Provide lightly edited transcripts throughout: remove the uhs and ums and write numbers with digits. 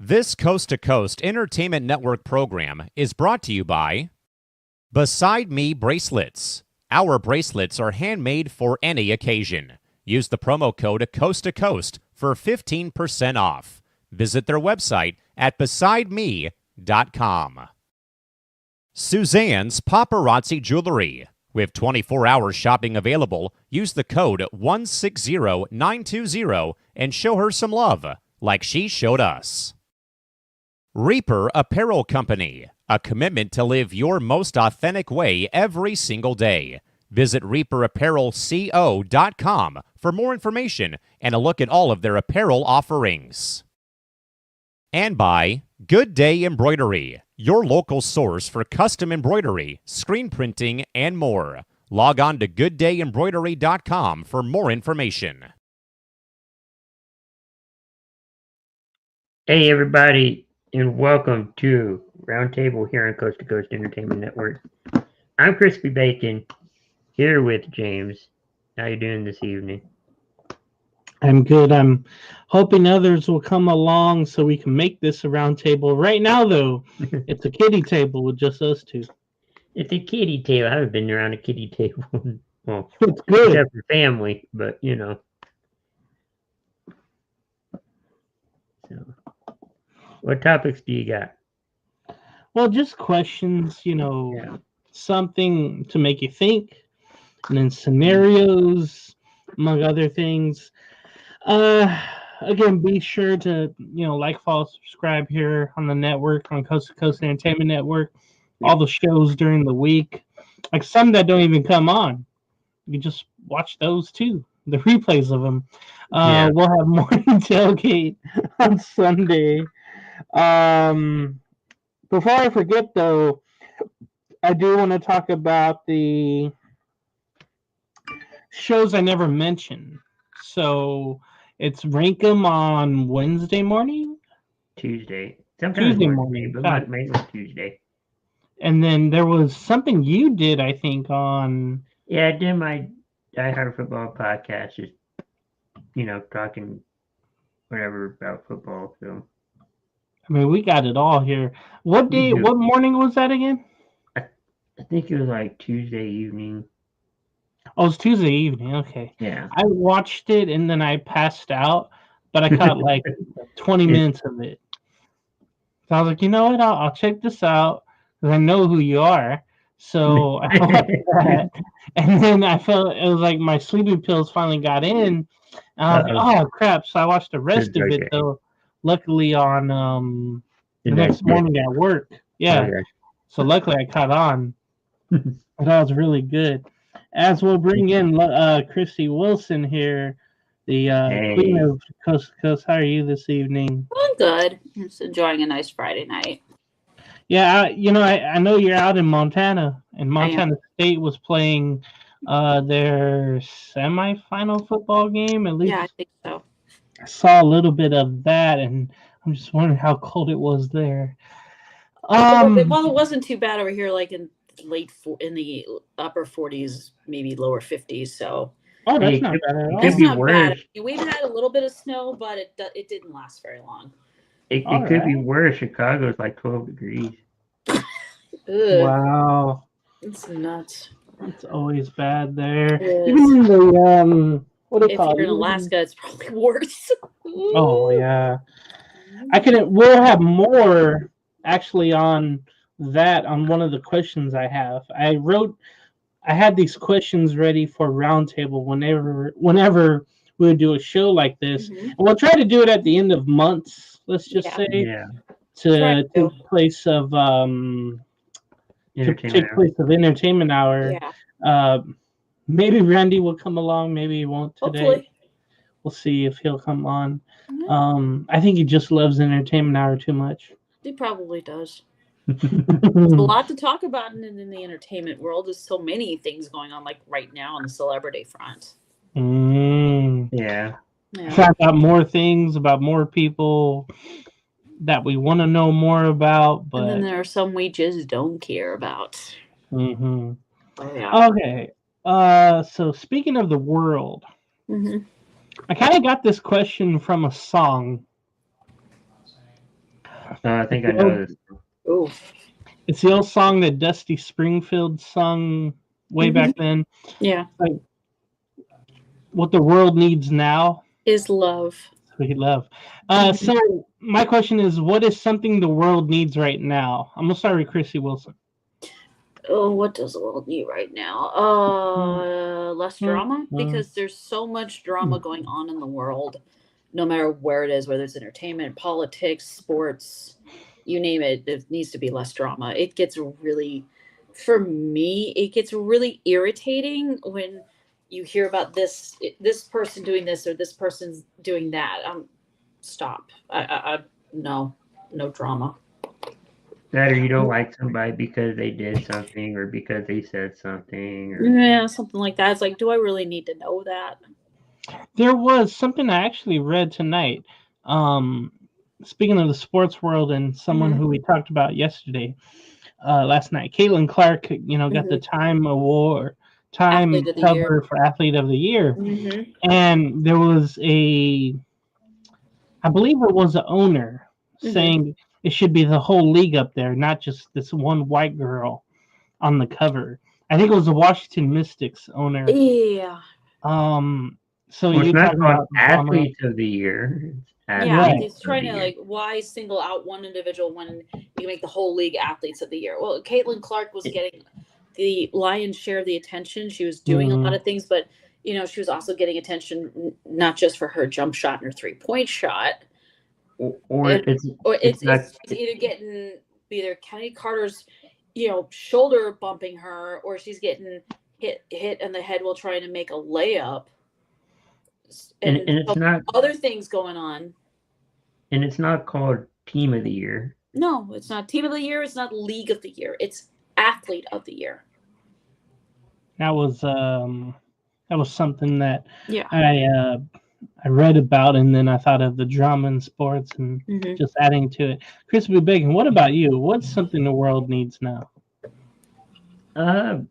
This Coast to Coast Entertainment Network program is brought to you by Beside Me Bracelets. Our bracelets are handmade for any occasion. Use the promo code Coast to Coast for 15% off. Visit their website at besideme.com. Suzanne's Paparazzi Jewelry. With 24-hour shopping available, use the code 160920 and show her some love, like she showed us. Reaper Apparel Company, a commitment to live your most authentic way every single day. Visit reaperapparelco.com for more information and a look at all of their apparel offerings. And by Good Day Embroidery, your local source for custom embroidery, screen printing, and more. Log on to gooddayembroidery.com for more information. Hey, everybody, and welcome to Roundtable here on Coast to Coast Entertainment Network. I'm Crispy Bacon, here with James. How you doing this evening? I'm good. I'm hoping others will come along so we can make this a round table. Right now, though, it's a kiddie table with just us two. It's a kiddie table. I haven't been around a kiddie table. Well, it's good. Except for family, but you know. So, what topics do you got? Well, just questions, something to make you think, and then scenarios, among other things. Again, be sure to, like, follow, subscribe here on the network, on Coast to Coast Entertainment Network. All the shows during the week, like some that don't even come on. You just watch those too, the replays of them. We'll have Morning Tailgate on Sunday. Before I forget, though, I do want to talk about the shows I never mentioned. So it's Rank 'em on Wednesday morning? Tuesday. Sometimes Tuesday morning. But maybe Tuesday. And then there was something you did, I think, on... Yeah, I did my Die Hard Football podcast, just, talking whatever about football. So, I mean, we got it all here. What morning was that again? I think it was like Tuesday evening. Oh, it was Tuesday evening. Okay. Yeah. I watched it and then I passed out, but I caught like 20 minutes of it. So I was like, you know what? I'll check this out because I know who you are. So I watched that, and then I felt it was like my sleeping pills finally got in. And I was like, oh crap! So I watched the rest of it though. Luckily on the next morning at work. Yeah. Okay. So luckily I caught on. But that was really good. As we'll bring in Christy Wilson here, the Queen of Coast to Coast. How are you this evening? I'm good. I'm just enjoying a nice Friday night. Yeah, I know you're out in Montana, and Montana State was playing their semifinal football game, at least. Yeah, I think so. I saw a little bit of that, and I'm just wondering how cold it was there. Well, it wasn't too bad over here, like in the upper 40s, maybe lower 50s. So. Oh, that's not bad at all. That's not bad. We've had a little bit of snow, but it didn't last very long. It could be worse. Chicago's like 12 degrees. Wow. It's nuts. It's always bad there. Even in the, if you're in Alaska, it's probably worse. Oh, yeah. We'll have more actually on that on one of the questions I have. I had these questions ready for Roundtable whenever we would do a show like this. Mm-hmm. And we'll try to do it at the end of months, let's just say. Yeah. To take place of Entertainment Hour. Yeah. Maybe Randy will come along, maybe he won't today. Hopefully. We'll see if he'll come on. Mm-hmm. I think he just loves Entertainment Hour too much. He probably does. There's a lot to talk about in the entertainment world. There's so many things going on, like right now on the celebrity front. Yeah. About more things, about more people that we want to know more about, but and then there are some we just don't care about. Mm-hmm. Oh, yeah. Okay. So speaking of the world, Mm-hmm. I kind of got this question from a song. I think I know this. Oh. It's the old song that Dusty Springfield sung way back then. Yeah. Like, what the world needs now is love. Sweet love. So my question is, what is something the world needs right now? I'm gonna start with Chrissy Wilson. Oh, what does the world need right now? Less drama, because there's so much drama going on in the world, no matter where it is, whether it's entertainment, politics, sports, you name it. It needs to be less drama. It gets really, for me, it gets really irritating when you hear about this person doing this or this person's doing that. Stop. No drama. That or you don't like somebody because they did something or because they said something. Or... Yeah, something like that. It's like, do I really need to know that? There was something I actually read tonight. Speaking of the sports world and someone who we talked about yesterday, last night, Caitlin Clark, got the Time Award, cover for Athlete of the Year. And there was I believe it was an owner saying it should be the whole league up there, not just this one white girl on the cover. I think it was the Washington Mystics owner. Yeah. So well, you talk about Athletes of the Year. Yeah, he's trying to why single out one individual when you can make the whole league Athletes of the Year. Well, Caitlin Clark was getting the lion's share of the attention. She was doing a lot of things, but she was also getting attention not just for her jump shot and her 3-point shot. It's either getting Kennedy Carter's, shoulder bumping her, or she's getting hit in the head while trying to make a layup. And it's not other things going on. And it's not called Team of the Year. No, it's not Team of the Year. It's not League of the Year. It's Athlete of the Year. That was something that I read about, and then I thought of the drama in sports and just adding to it. Crispy Bacon, what about you? What's something the world needs now? I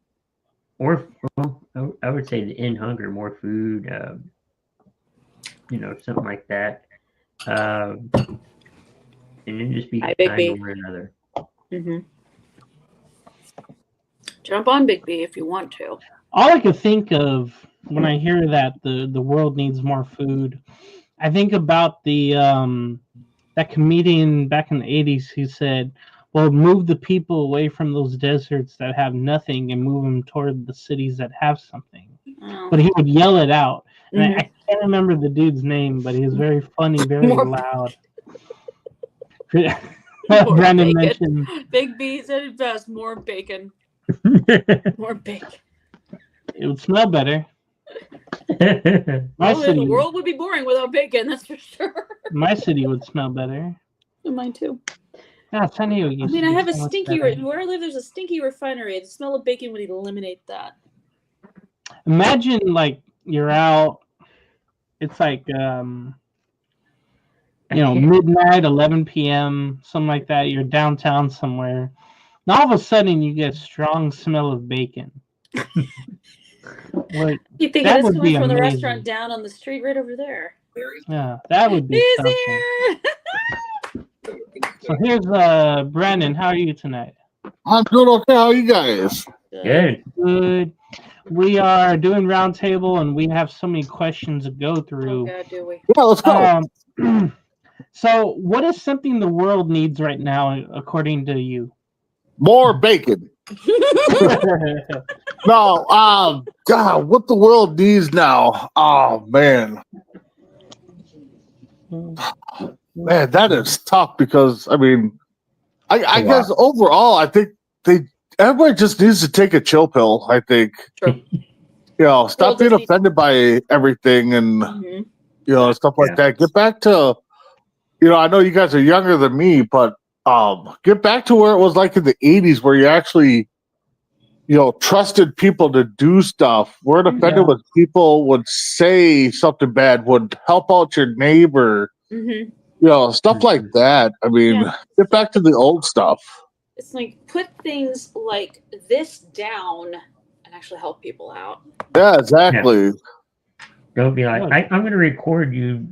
would say to end hunger, more food, something like that. And then just be kind to one another. Jump on Big B if you want to. All I could think of when I hear that the world needs more food, I think about the that comedian back in the 80s who said, well, move the people away from those deserts that have nothing and move them toward the cities that have something. But he would yell it out. And I can't remember the dude's name, but he was very funny, very loud. Brandon mentioned Big B said it best, more bacon. More bacon. It would smell better. The world would be boring without bacon, that's for sure. My city would smell better. Mine too. Yeah, San Diego. I have a stinky. Where I live, there's a stinky refinery. The smell of bacon would eliminate that. Imagine you're out. It's midnight, 11 p.m., something like that. You're downtown somewhere. And all of a sudden, you get a strong smell of bacon. You think it's coming from the restaurant down on the street right over there? Yeah, that would be something. Here. So here's Brandon. How are you tonight? I'm doing okay. How are you guys? Good. We are doing Roundtable, and we have so many questions to go through. Oh God, do we? Yeah, let's go. So, what is something the world needs right now, according to you? More bacon. No, God, what the world needs now? Oh man, that is tough because I guess overall, I think everybody just needs to take a chill pill. I think, stop being offended by everything and stuff like that. Get back to, I know you guys are younger than me, but get back to where it was like in the 80s, where you actually, trusted people to do stuff. Weren't offended when people would say something bad, would help out your neighbor, stuff like that. I mean, get back to the old stuff. It's like put things like this down and actually help people out. Yeah, exactly. Yeah. Don't be like, I'm going to record you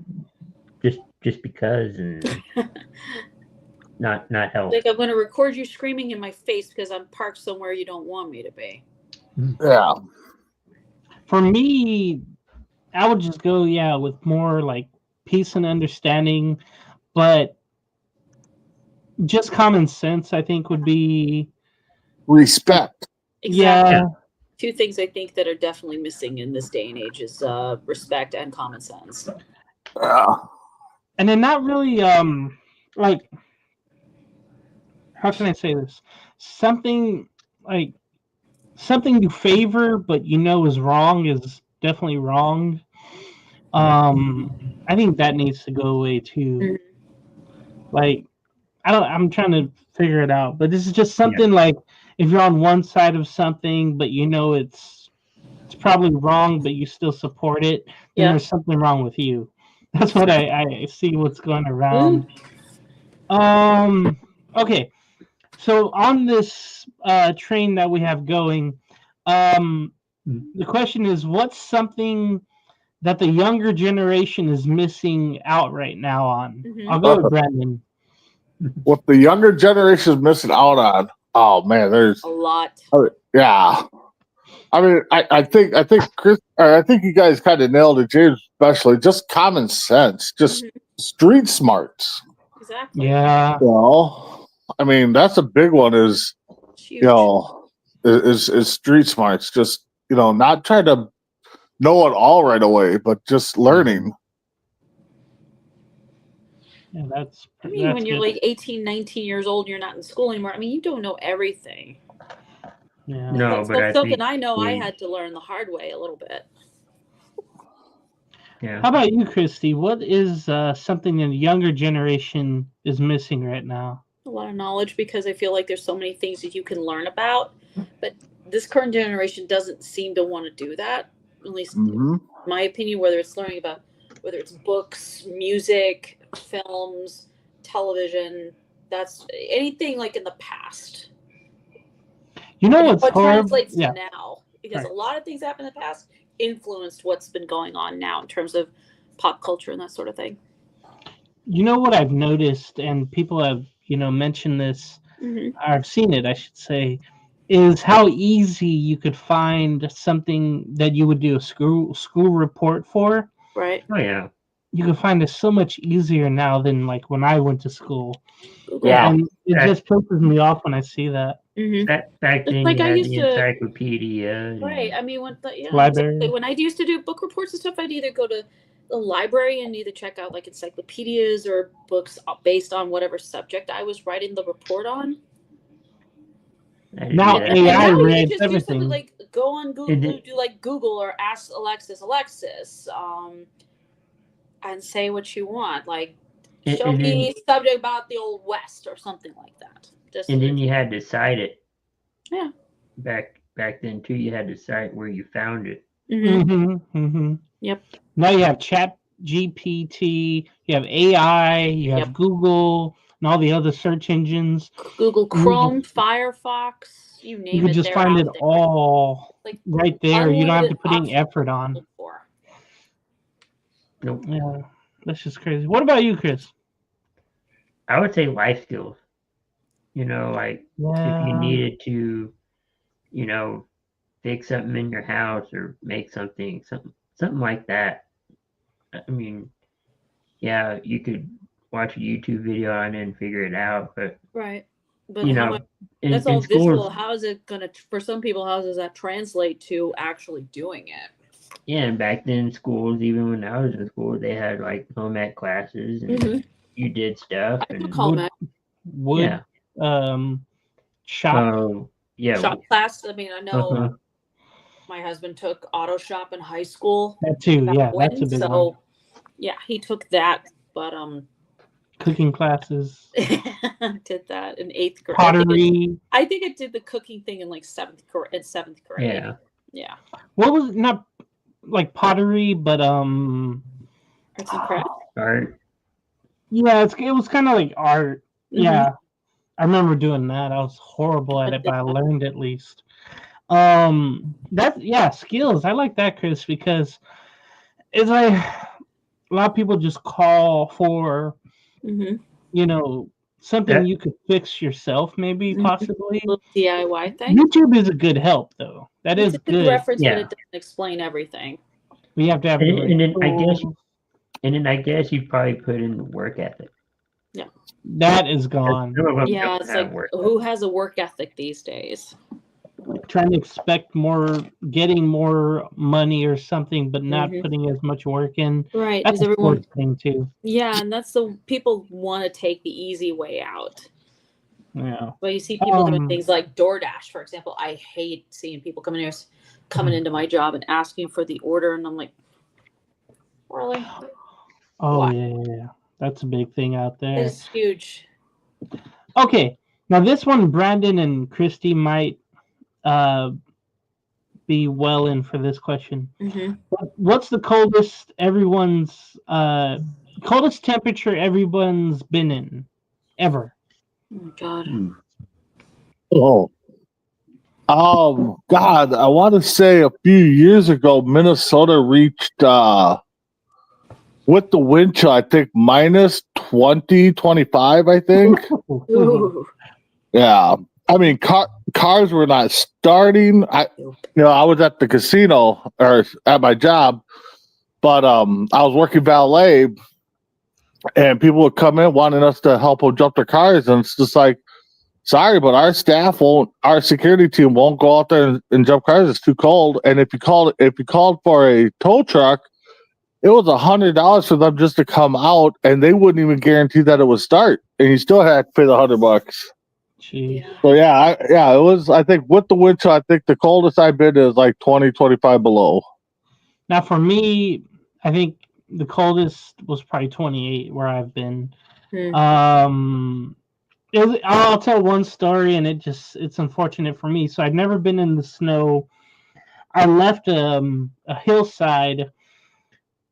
just because, and not help. Like, I'm going to record you screaming in my face because I'm parked somewhere you don't want me to be. Yeah. For me, I would just go, with more like peace and understanding, but just common sense, I think, would be respect. Exactly. Yeah. Two things I think that are definitely missing in this day and age is respect and common sense. And then not really, like, how can I say this? Something you favor, but is wrong is definitely wrong. I think that needs to go away too. Like, I'm trying to figure it out, but this is just something like if you're on one side of something, but it's probably wrong, but you still support it, then there's something wrong with you. That's what I see what's going around. Okay. So on this train that we have going, the question is, what's something that the younger generation is missing out right now on? I'll go with Brandon. What the younger generation is missing out on? Oh man, there's a lot. Yeah, I mean, I think Chris, I think you guys kind of nailed it, James, especially just common sense, just street smarts. Exactly. Yeah. I mean, that's a big one. Is is street smarts. Just not trying to know it all right away, but just learning. Yeah, when you're like 18, 19 years old, you're not in school anymore. I mean, you don't know everything. Yeah. No, but something I know I had to learn the hard way a little bit. Yeah. How about you, Christy? What is something that the younger generation is missing right now? A lot of knowledge, because I feel like there's so many things that you can learn about, but this current generation doesn't seem to want to do that. At least, in my opinion, whether it's books, music, films, television, that's anything like in the past. What's what hard? Translates to now, because a lot of things happened in the past influenced what's been going on now in terms of pop culture and that sort of thing. What I've noticed, and people have mentioned this, I've seen it, I should say, is how easy you could find something that you would do a school report for. Right. Oh yeah. You can find it so much easier now than like when I went to school. Yeah. And it just pisses me off when I see that. Back then, like you I had used the to, encyclopedia. Right. I mean, library. Exactly. When I used to do book reports and stuff, I'd either go to the library and either check out like encyclopedias or books based on whatever subject I was writing the report on. Now AI reads just everything. Do like go on Google, do like Google or ask Alexa, and say what you want. Like show me subject about the Old West or something like that. And then you had to cite it. Yeah. Back then too, you had to cite where you found it. Yep. Now you have Chat GPT, you have AI, you have Google, and all the other search engines. Google Chrome, Firefox, you name it. You can just find it all right there. You don't have to put any effort on. Nope. Yeah, that's just crazy. What about you, Chris? I would say life skills. If you needed to, fix something in your house or make something like that. I mean, yeah, you could watch a YouTube video on it and figure it out, but right. But that's all in visual. schools, how is it gonna? For some people, how does that translate to actually doing it? Yeah, and back then, schools, even when I was in school, they had like home ec classes, and you did stuff. And shop. Shop class. I mean, I know my husband took auto shop in high school. That too, that's a big one. Yeah, he took that, but Cooking classes, Did that in 8th grade. pottery. I think I did the cooking thing in like 7th grade. Yeah. Yeah. What was not like pottery, but Arts and crafts. Art. yeah, it was kind of like art. Mhm. Yeah, I remember doing that. I was horrible at it, but I learned at least. Skills. I like that, Chris, because it's like a lot of people just call for Mhm. something That- you could fix yourself, maybe Mhm. possibly. Little DIY thing. YouTube is a good help, though. That It's is a good good. reference, Yeah. but it doesn't explain everything. We have to have. And, the and then right I guess, tools. and then I guess you probably put in the work ethic. That is gone. Some of them Yeah, don't it's have like work who has a work ethic these days? Trying to expect more, getting more money or something, but not Mhm. putting as much work in. Right, That's because a everyone. sports thing too. Yeah, and that's the people want to take the easy way out. Yeah. But you see people doing Um, things like DoorDash, for example. I hate seeing people coming into my job and asking for the order, and I'm like, really? Oh Why? yeah. That's a big thing out there. It's huge. Okay, now this one, Brandon and Christy might be well in for this question. Mm-hmm. What's the coldest coldest temperature everyone's been in ever? Oh God. God, I want to say a few years ago, Minnesota reached with the wind chill, I think minus 20, 25, I think. Ooh. Yeah. I mean, cars were not starting. I was at the casino or at my job, but I was working valet, and people would come in wanting us to help them jump their cars, and it's just like, sorry, but our security team won't go out there and jump cars. It's too cold. And if you called for a tow truck, it was $100 for them just to come out, and they wouldn't even guarantee that it would start, and you still had to pay the $100. Jeez. So it was. I think with the wind chill, I think the coldest I've been is like 20, 25 below. Now for me, I think the coldest was probably 28 where I've been. I'll tell one story, and it's unfortunate for me. So I've never been in the snow. I left a hillside,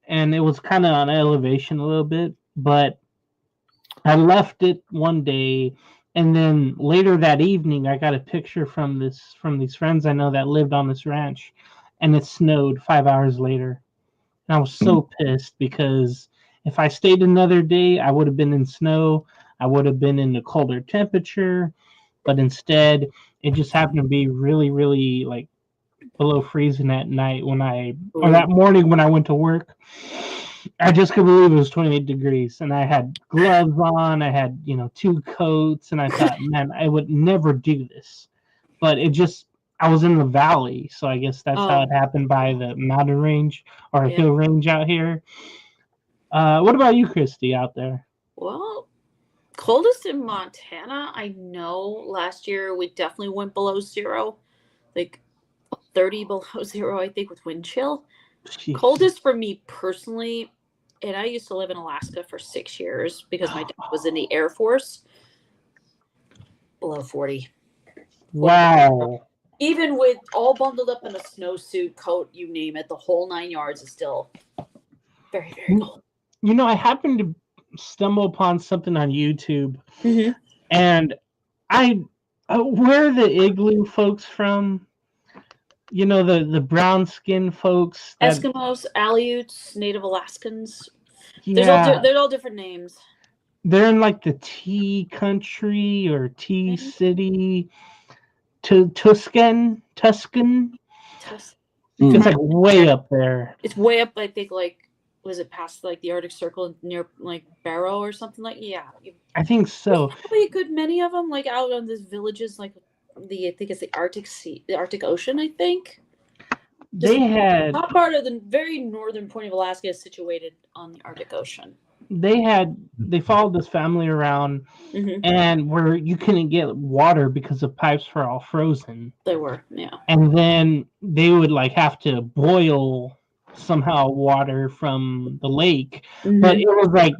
and it was kind of on elevation a little bit, but I left it one day, and then later that evening, I got a picture from these friends I know that lived on this ranch, and it snowed 5 hours later. And I was so pissed because if I stayed another day, I would have been in snow. I would have been in a colder temperature, but instead, it just happened to be really, really like below freezing at night or that morning when I went to work. I just couldn't believe it was 28 degrees, and I had gloves on. I had 2 coats, and I thought, man, I would never do this. But I was in the valley, so I guess that's how it happened by the mountain range or hill range out here. What about you, Christy, out there? Well, coldest in Montana, I know last year we definitely went below zero, like 30 below zero, I think, with wind chill. Jeez. Coldest for me personally, and I used to live in Alaska for 6 years because my dad was in the Air Force, below 40. Wow. Even with all bundled up in a snowsuit, coat, you name it, the whole 9 yards is still very, very cold. I happened to stumble upon something on YouTube, and where are the igloo folks from? The brown skin folks. Eskimos, Aleuts, Native Alaskans. Yeah. There's all different names. They're in like the Tea Country or Tea City, Tuscan. It's like way up there. It's way up. I think was it past like the Arctic Circle near like Barrow or something like? Yeah, I think so. Probably a good many of them like out on these villages like I think it's the Arctic Sea, the Arctic Ocean. I think. The top part of the very northern point of Alaska is situated on the Arctic Ocean. They followed this family around, and where you couldn't get water because the pipes were all frozen. They were, yeah. And then they would like have to boil somehow water from the lake, but it was like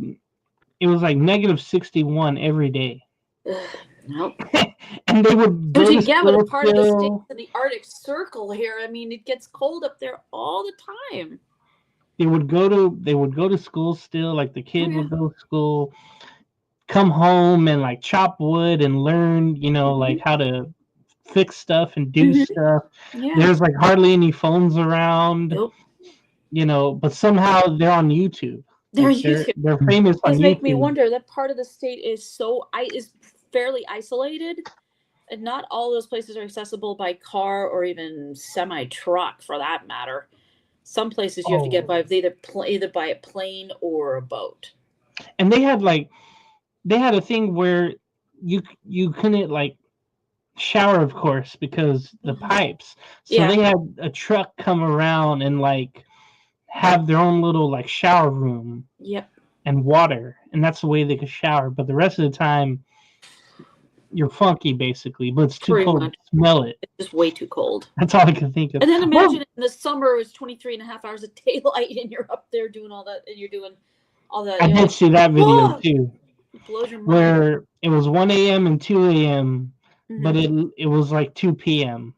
it was like negative 61 every day. Nope. And they would go But to you get with a school part of the still. state in the Arctic Circle here. I mean, it gets cold up there all the time. They would go to school still. Like the kid would go to school, come home and like chop wood and learn, like how to fix stuff and do stuff. Yeah. There's like hardly any phones around. Nope. But somehow they're on YouTube. They're Like, YouTube. they're famous on Does YouTube. make me wonder that part of the state is fairly isolated, and not all those places are accessible by car or even semi-truck, for that matter. Some places you have to get by either by a plane or a boat. And they had a thing where you couldn't like shower, of course, because the pipes. So they had a truck come around and like have their own little like shower room. Yep. And water, and that's the way they could shower. But the rest of the time, you're funky, basically. But it's too Pretty cold much. to smell it. It's just way too cold. That's all I can think of. And then imagine in the summer it's 23 and a half hours of daylight, and you're up there doing all that, and you're doing all that. I did see that video too, it blows your mind. where it was 1 a.m. and 2 a.m., but it was like 2 p.m.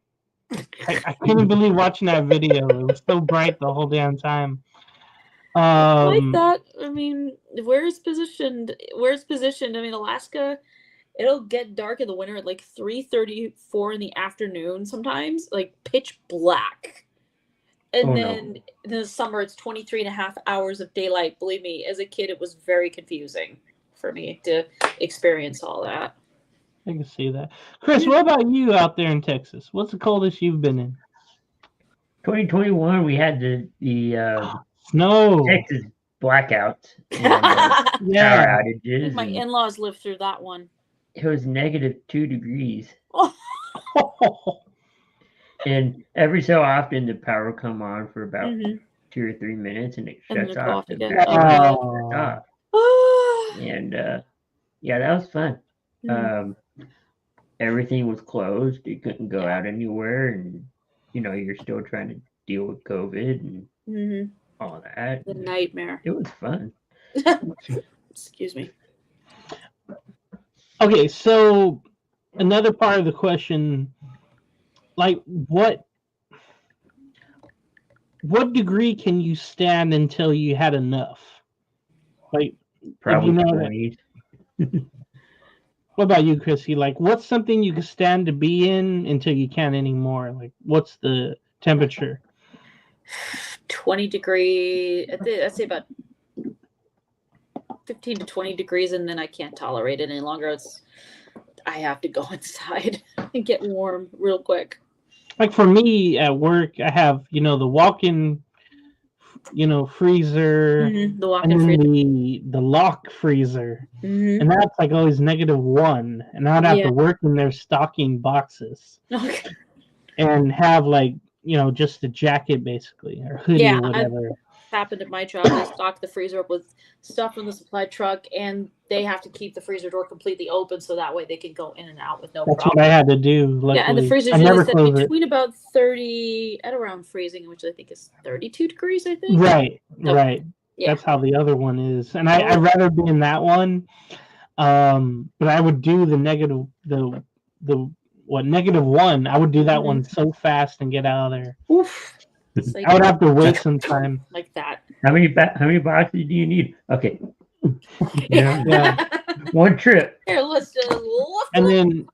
I couldn't believe watching that video. It was so bright the whole damn time. Like that. I mean, where it's positioned. I mean, Alaska, it'll get dark in the winter at like 3:34 in the afternoon sometimes, like pitch black. And then in the summer, it's 23 and a half hours of daylight. Believe me, as a kid, it was very confusing for me to experience all that. I can see that. Chris, what about you out there in Texas? What's the coldest you've been in? 2021, we had the snow, Texas blackouts, and, power outages. My in-laws lived through that one. It was -2 degrees. And every so often, the power would come on for about 2 or 3 minutes, and it shuts off. And that was fun. Everything was closed. You couldn't go out anywhere, and you're still trying to deal with COVID and all that. The nightmare. It was fun. Excuse me. Okay, so another part of the question, like what degree can you stand until you had enough? Like probably 20s. What about you, Chrissy? Like, what's something you can stand to be in until you can't anymore? Like, what's the temperature? 20 degrees. I'd say about 15 to 20 degrees, and then I can't tolerate it any longer. I have to go inside and get warm real quick. Like for me at work, I have the walk-in freezer, the walk-in and freezer, the lock freezer, and that's like always -1, and I'd have to work in their stocking boxes and have like just a jacket basically, or hoodie or whatever. Happened at my job. They stock the freezer up with stuff from the supply truck, and they have to keep the freezer door completely open so that way they can go in and out with no problem. That's what I had to do. Luckily. Yeah, and the freezer's usually set between about 30 at around freezing, which I think is 32 degrees. I think. Right. Yeah. That's how the other one is, and I'd rather be in that one. But I would do the -1. I would do that one so fast and get out of there. Oof. Like, I would have to wait some time. Like that. How many boxes do you need? Okay. Yeah. One trip. Here, let's just and then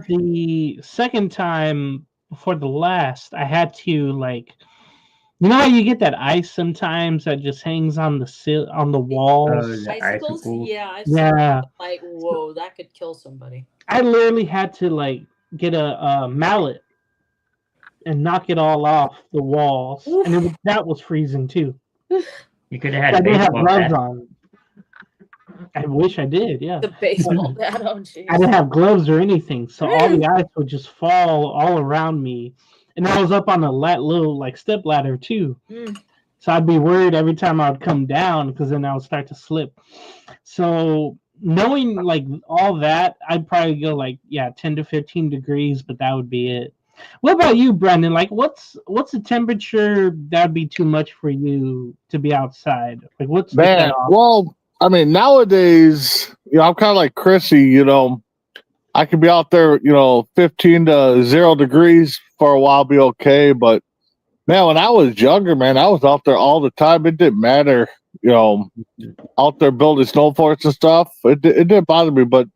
the second time before the last, I had to like, how you get that ice sometimes that just hangs on the walls. Icicles? Yeah. Like, whoa, that could kill somebody. I literally had to like get a mallet and knock it all off the walls. Oof. And that was freezing too. You could have had I didn't have gloves on. I wish I did, yeah. The baseball bat, oh jeez. I didn't have gloves or anything, so all the ice would just fall all around me. And I was up on a little like step ladder too. So I'd be worried every time I would come down because then I would start to slip. So knowing like all that, I'd probably go like 10 to 15 degrees, but that would be it. What about you, Brendan? Like, what's the temperature that would be too much for you to be outside? Like, what's well? I mean, nowadays, I'm kind of like Chrissy, I could be out there, 15 to 0 degrees for a while, be okay. But man, when I was younger, man, I was out there all the time. It didn't matter, out there building snow forts and stuff. It didn't bother me. But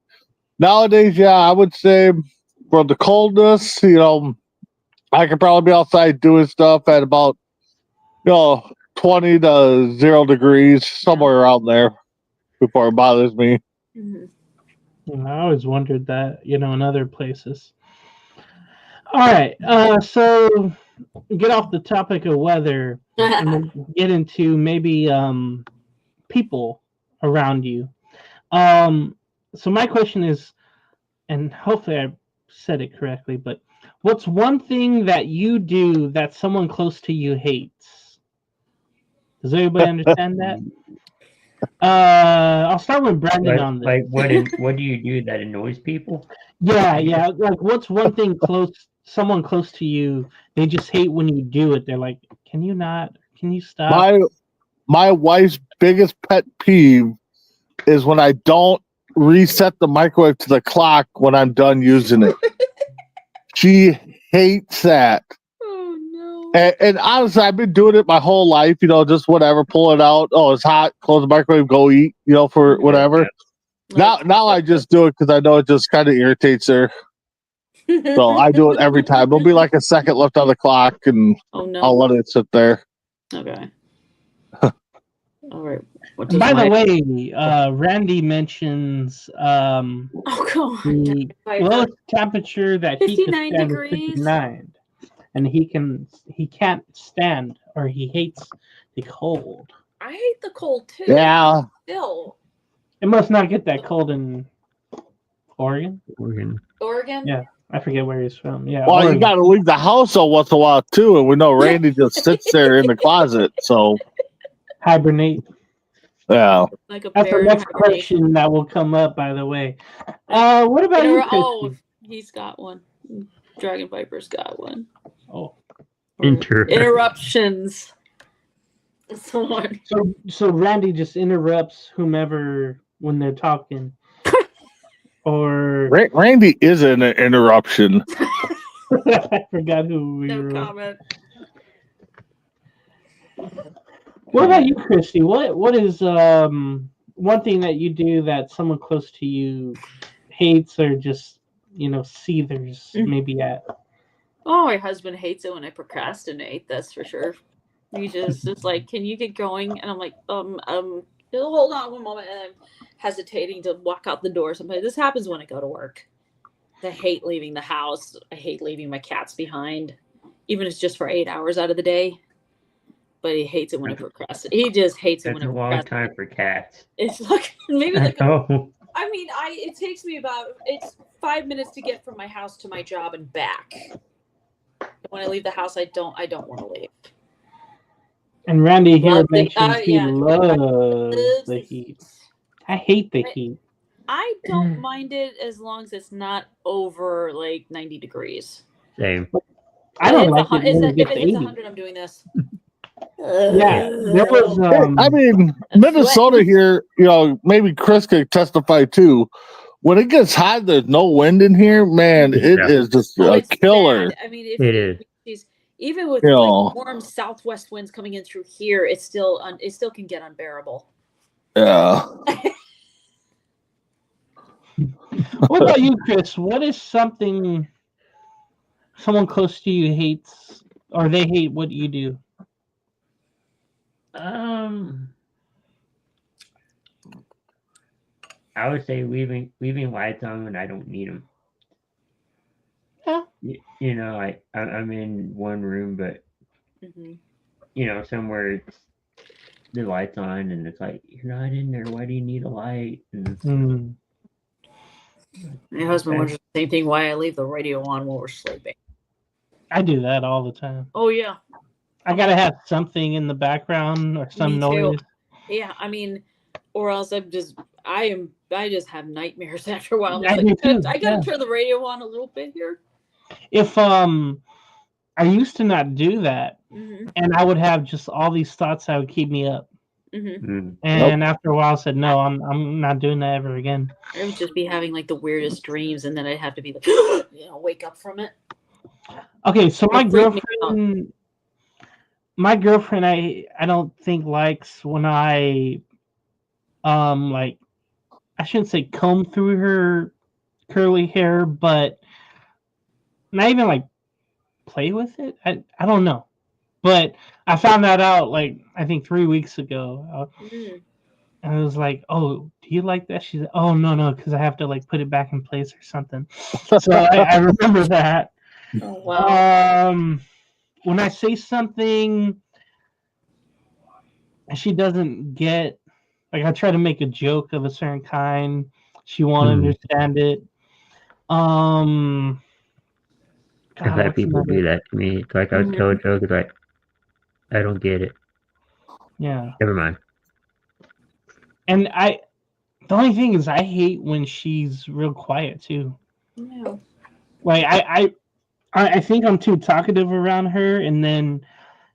nowadays, yeah, I would say for the coldness, I could probably be outside doing stuff at about, 20 to 0 degrees, somewhere around there before it bothers me. I always wondered that, in other places. All right, so get off the topic of weather and we'll get into maybe people around you. So my question is, and hopefully I said it correctly, but what's one thing that you do that someone close to you hates? Does everybody understand that? I'll start with Brandon on this. Like what do you do that annoys people? Yeah. Like what's one thing someone close to you, they just hate when you do it. They're like, can you stop? My wife's biggest pet peeve is when I don't reset the microwave to the clock when I'm done using it. She hates that. Oh no. And honestly, I've been doing it my whole life, just whatever, pull it out. Oh, it's hot, close the microwave, go eat, for whatever. Now I just do it because I know it just kind of irritates her. So I do it every time. There'll be like a second left on the clock, and I'll let it sit there. Okay. All right. By the way, Randy mentions the lowest temperature that he can stand is 59, and he can't stand, or he hates the cold. I hate the cold too. Yeah. Still. It must not get that cold in Oregon. Oregon? Yeah. I forget where he's from. Yeah. Well, Oregon. you got to leave the house once in a while too, and we know Randy just sits there in the closet. So hibernate. Yeah. Like a That's the next question that will come up. By the way, what about you, Christy? Oh, he's got one. Dragon Viper's got one. Oh, interruptions. So Randy just interrupts whomever when they're talking. Or Randy is an interruption. I forgot who we were. No comment. What about you, Christy? What is one thing that you do that someone close to you hates, or just seethers maybe at? Oh, my husband hates it when I procrastinate. That's for sure. He just like, can you get going? And I'm like, hold on one moment, and I'm hesitating to walk out the door. Sometimes this happens when I go to work. I hate leaving the house. I hate leaving my cats behind, even if it's just for 8 hours out of the day. But he hates it when I procrastinate. He just hates it when I procrastinate. It's a long time for cats. It's like maybe like I mean, it takes me it's 5 minutes to get from my house to my job and back. When I leave the house, I don't want to leave. And Randy here mentions he loves the heat. I hate the heat. I don't mind it as long as it's not over like 90 degrees. Same. I don't like it when it gets if to 80. it's 100, I'm doing this. Yeah, there was. I mean, Minnesota here. Maybe Chris could testify too. When it gets hot, there's no wind in here. Man, it is just a killer. Bad. I mean, it is. Even with like warm southwest winds coming in through here, it still can get unbearable. Yeah. What about you, Chris? What is something someone close to you hates, or they hate what you do? I would say leaving lights on when I don't need them. Yeah. I'm in one room, but somewhere it's the lights on, and it's like, you're not in there. Why do you need a light? And my husband wonders the same thing. Why I leave the radio on while we're sleeping. I do that all the time. Oh yeah. I gotta have something in the background or some noise. Yeah, I mean, or else I just have nightmares after a while. I gotta turn the radio on a little bit here. If I used to not do that, and I would have just all these thoughts that would keep me up. And after a while, I said, "No, I'm not doing that ever again." I would just be having like the weirdest dreams, and then I'd have to be like, wake up from it. Okay, so my girlfriend, I don't think likes when I, like, I shouldn't say comb through her curly hair, but not even like play with it. I don't know, but I found that out like I think 3 weeks ago. And I was like, "Oh, do you like that?" She's like, "Oh, no, because I have to like put it back in place or something." So I remember that. Oh wow. When I say something she doesn't get, like I try to make a joke of a certain kind, she won't understand it. God, I've had people do that to me. It's like I'll tell a joke, it's like, I don't get it. Yeah. Never mind. And the only thing is I hate when she's real quiet too. Yeah. Like I think I'm too talkative around her, and then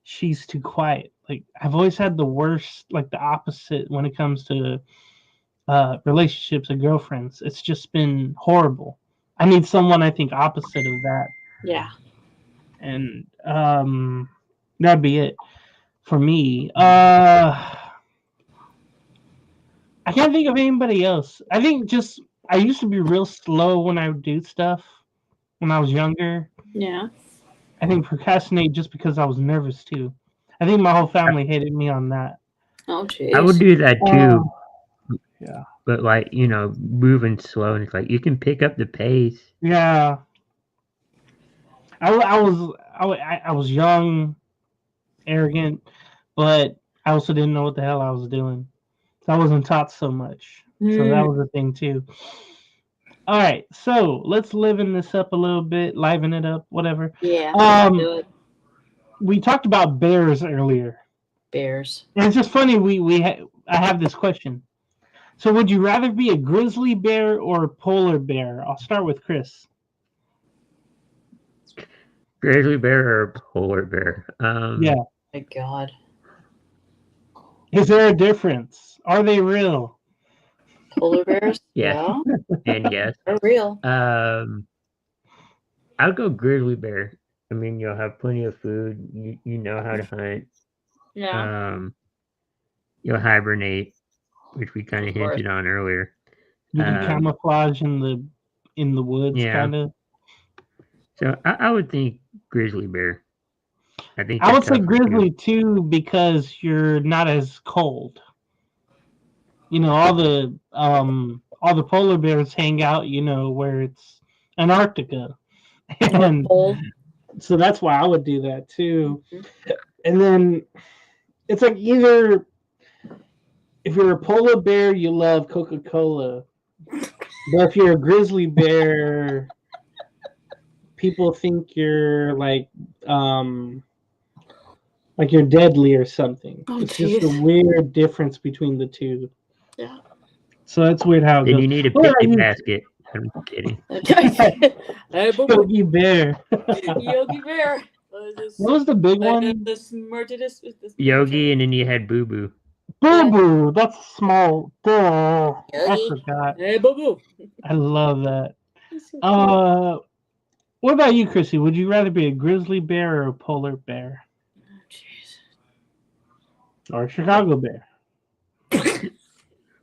she's too quiet. Like I've always had the worst, like the opposite when it comes to relationships and girlfriends. It's just been horrible. I need someone I think opposite of that. Yeah. And that'd be it for me. I can't think of anybody else. I think just I used to be real slow when I would do stuff when I was younger. Yeah. I think procrastinate just because I was nervous too. I think my whole family hated me on that. Oh, jeez. I would do that too. Yeah. But like, moving slow, and it's like you can pick up the pace. Yeah. I was young, arrogant, but I also didn't know what the hell I was doing. So I wasn't taught so much. So that was a thing too. All right, so let's liven this up a little bit, liven it up, whatever. Yeah. Do it. We talked about bears earlier. Bears. And it's just funny. I have this question. So, would you rather be a grizzly bear or a polar bear? I'll start with Chris. Grizzly bear or polar bear? Yeah. My God. Is there a difference? Are they real? Polar bears? Yeah. And yes. They're real. I'll go grizzly bear. I mean, you'll have plenty of food. You know how to hunt. Yeah. You'll hibernate, which we kind of hinted on earlier. You can camouflage in the woods, kind of. So I would think grizzly bear. I would say grizzly too because you're not as cold. All the polar bears hang out, where it's Antarctica, and so that's why I would do that too. And then it's like either if you're a polar bear, you love Coca-Cola, but if you're a grizzly bear, people think you're like you're deadly or something. It's just a weird difference between the two. Yeah. So that's weird how it then goes. You need a picnic basket. I'm kidding. Yogi Bear. Yogi Bear. What was the big one? Yogi, and then you had Boo Boo. Boo Boo. That's small. Duh. I forgot. Hey, Boo Boo. I love that. What about you, Chrissy? Would you rather be a grizzly bear or a polar bear? Oh, jeez. Or a Chicago bear?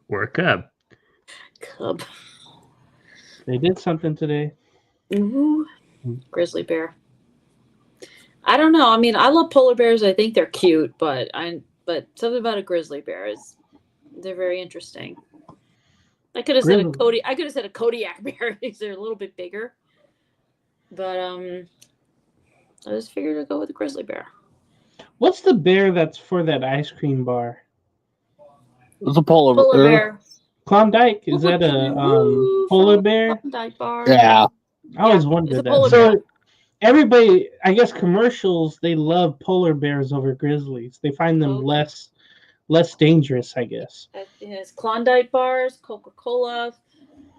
Or a cub. Cub. They did something today. Ooh. Grizzly bear. I don't know. I mean, I love polar bears. I think they're cute, but something about a grizzly bear is they're very interesting. I could have said a Kodiak bear because they're a little bit bigger. But I just figured to go with a grizzly bear. What's the bear that's for that ice cream bar? It's a polar bear. Klondike? Is that a polar bear? Klondike bar. Yeah. I always wondered that. So everybody, I guess commercials, they love polar bears over grizzlies. They find them less dangerous, I guess. Yes, Klondike bars, Coca-Cola.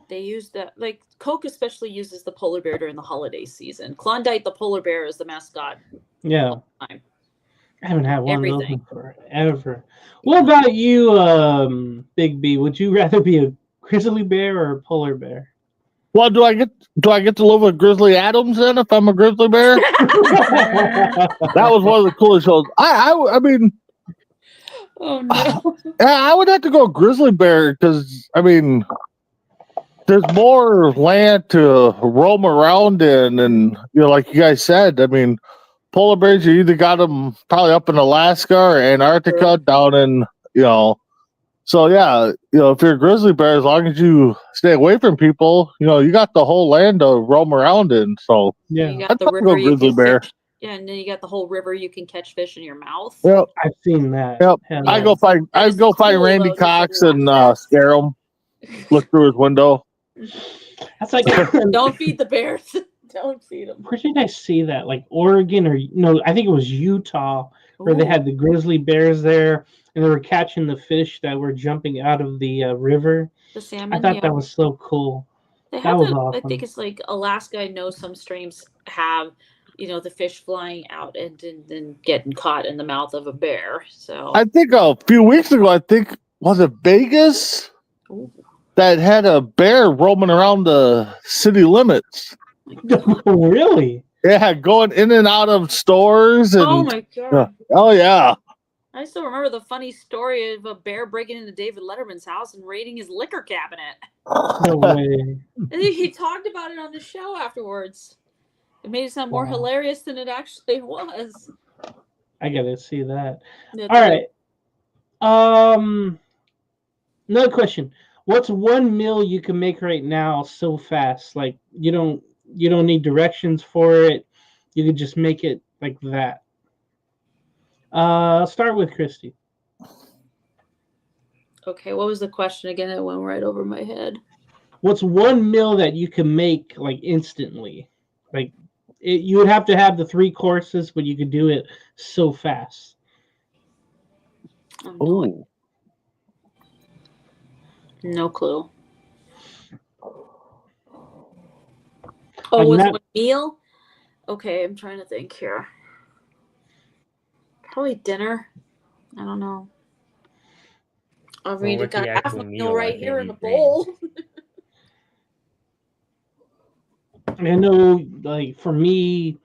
They use that, like Coke especially uses the polar bear during the holiday season. Klondike, the polar bear, is the mascot. Yeah. I haven't had one of Everything. those in forever. What about you, Big B? Would you rather be a grizzly bear or a polar bear? Well, do I get to live with Grizzly Adams then if I'm a grizzly bear? That was one of the coolest shows. I mean, Oh no. I would have to go grizzly bear because I mean, there's more land to roam around in, and like you guys said, I mean, polar bears you either got them probably up in Alaska or Antarctica, down in So yeah, if you're a grizzly bear, as long as you stay away from people, you got the whole land to roam around in. So yeah, You got I'd the probably river go you grizzly can bear. fish. Yeah, and then you got the whole river you can catch fish in your mouth. Yep, I've seen that. yep. Hell I yeah. go find cool, Randy though, just Cox to and watch that. scare him. Look through his window. That's like Don't feed the bears. Don't feed them. where did I see that? Like Oregon or no? I think it was Utah where they had the grizzly bears there, and they were catching the fish that were jumping out of the river. The salmon. I thought that was so cool. They That have was I awesome. think it's like Alaska. I know some streams have, the fish flying out and then getting caught in the mouth of a bear. So I think a few weeks ago, was it Vegas that had a bear roaming around the city limits. Really? Yeah, going in and out of stores. And, oh my god! Oh yeah. I still remember the funny story of a bear breaking into David Letterman's house and raiding his liquor cabinet. No way. And he talked about it on the show afterwards. It made it sound more hilarious than it actually was. I gotta see that. That's All right. Another question. What's one meal you can make right now so fast? Like you don't need directions for it. You can just make it like that. I'll start with Christy. Okay, what was the question again? It went right over my head. What's one meal that you can make like instantly? Like you would have to have the 3 courses, but you could do it so fast. Oh. No clue. Oh, was it a meal? Okay, I'm trying to think here. Probably dinner. I don't know. I mean, you got half a meal right here in the bowl. I know, like, for me,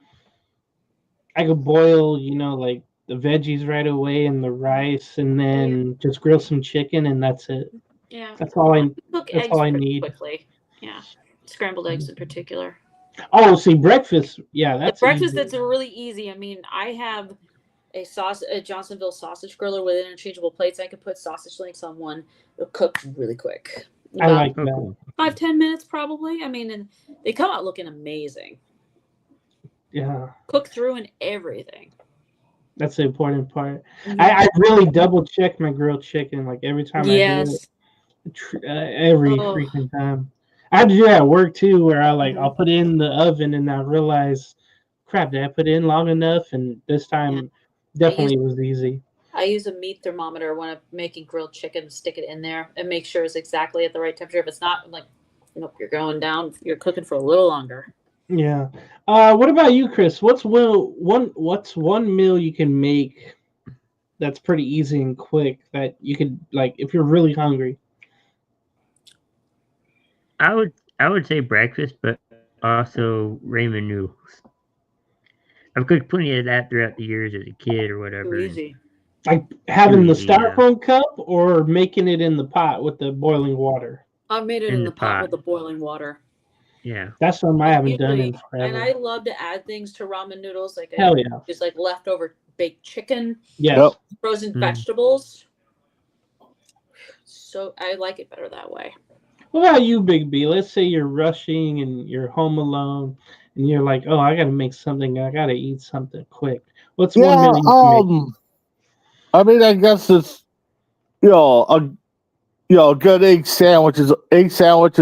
I could boil, like the veggies right away and the rice, and then just grill some chicken, and that's it. Yeah. That's all I need. Quickly. Yeah. Scrambled eggs in particular. Oh, see, breakfast. Yeah, that's breakfast. Easy. That's really easy. I mean, I have a Johnsonville sausage griller with interchangeable plates. I could put sausage links on one. It'll cook really quick. I like that. 5-10 minutes probably. I mean, and they come out looking amazing. Yeah. Cook through and everything. That's the important part. Mm-hmm. I really double check my grilled chicken like every time I do it. Every freaking time. I have to do that at work too, where I'll put it in the oven and I realize, crap, did I put it in long enough? And this time definitely was easy. I use a meat thermometer when I'm making grilled chicken, stick it in there and make sure it's exactly at the right temperature. If it's not, I'm like, nope, you're going down. You're cooking for a little longer. Yeah. What about you, Chris? What's one meal you can make that's pretty easy and quick that you could, like, if you're really hungry? I would say breakfast, but also ramen noodles. I've cooked plenty of that throughout the years as a kid or whatever. Too easy. Like having the styrofoam cup or making it in the pot with the boiling water? I've made it in the pot with the boiling water. Yeah. That's something I haven't done in forever. And I love to add things to ramen noodles. Like Hell yeah. Just like leftover baked chicken. Yes. Frozen vegetables. So I like it better that way. What about you, Big B? Let's say you're rushing and you're home alone and you're like, oh, I got to make something. I got to eat something quick. What's one meal you can make? I mean, I guess it's, a good egg sandwich and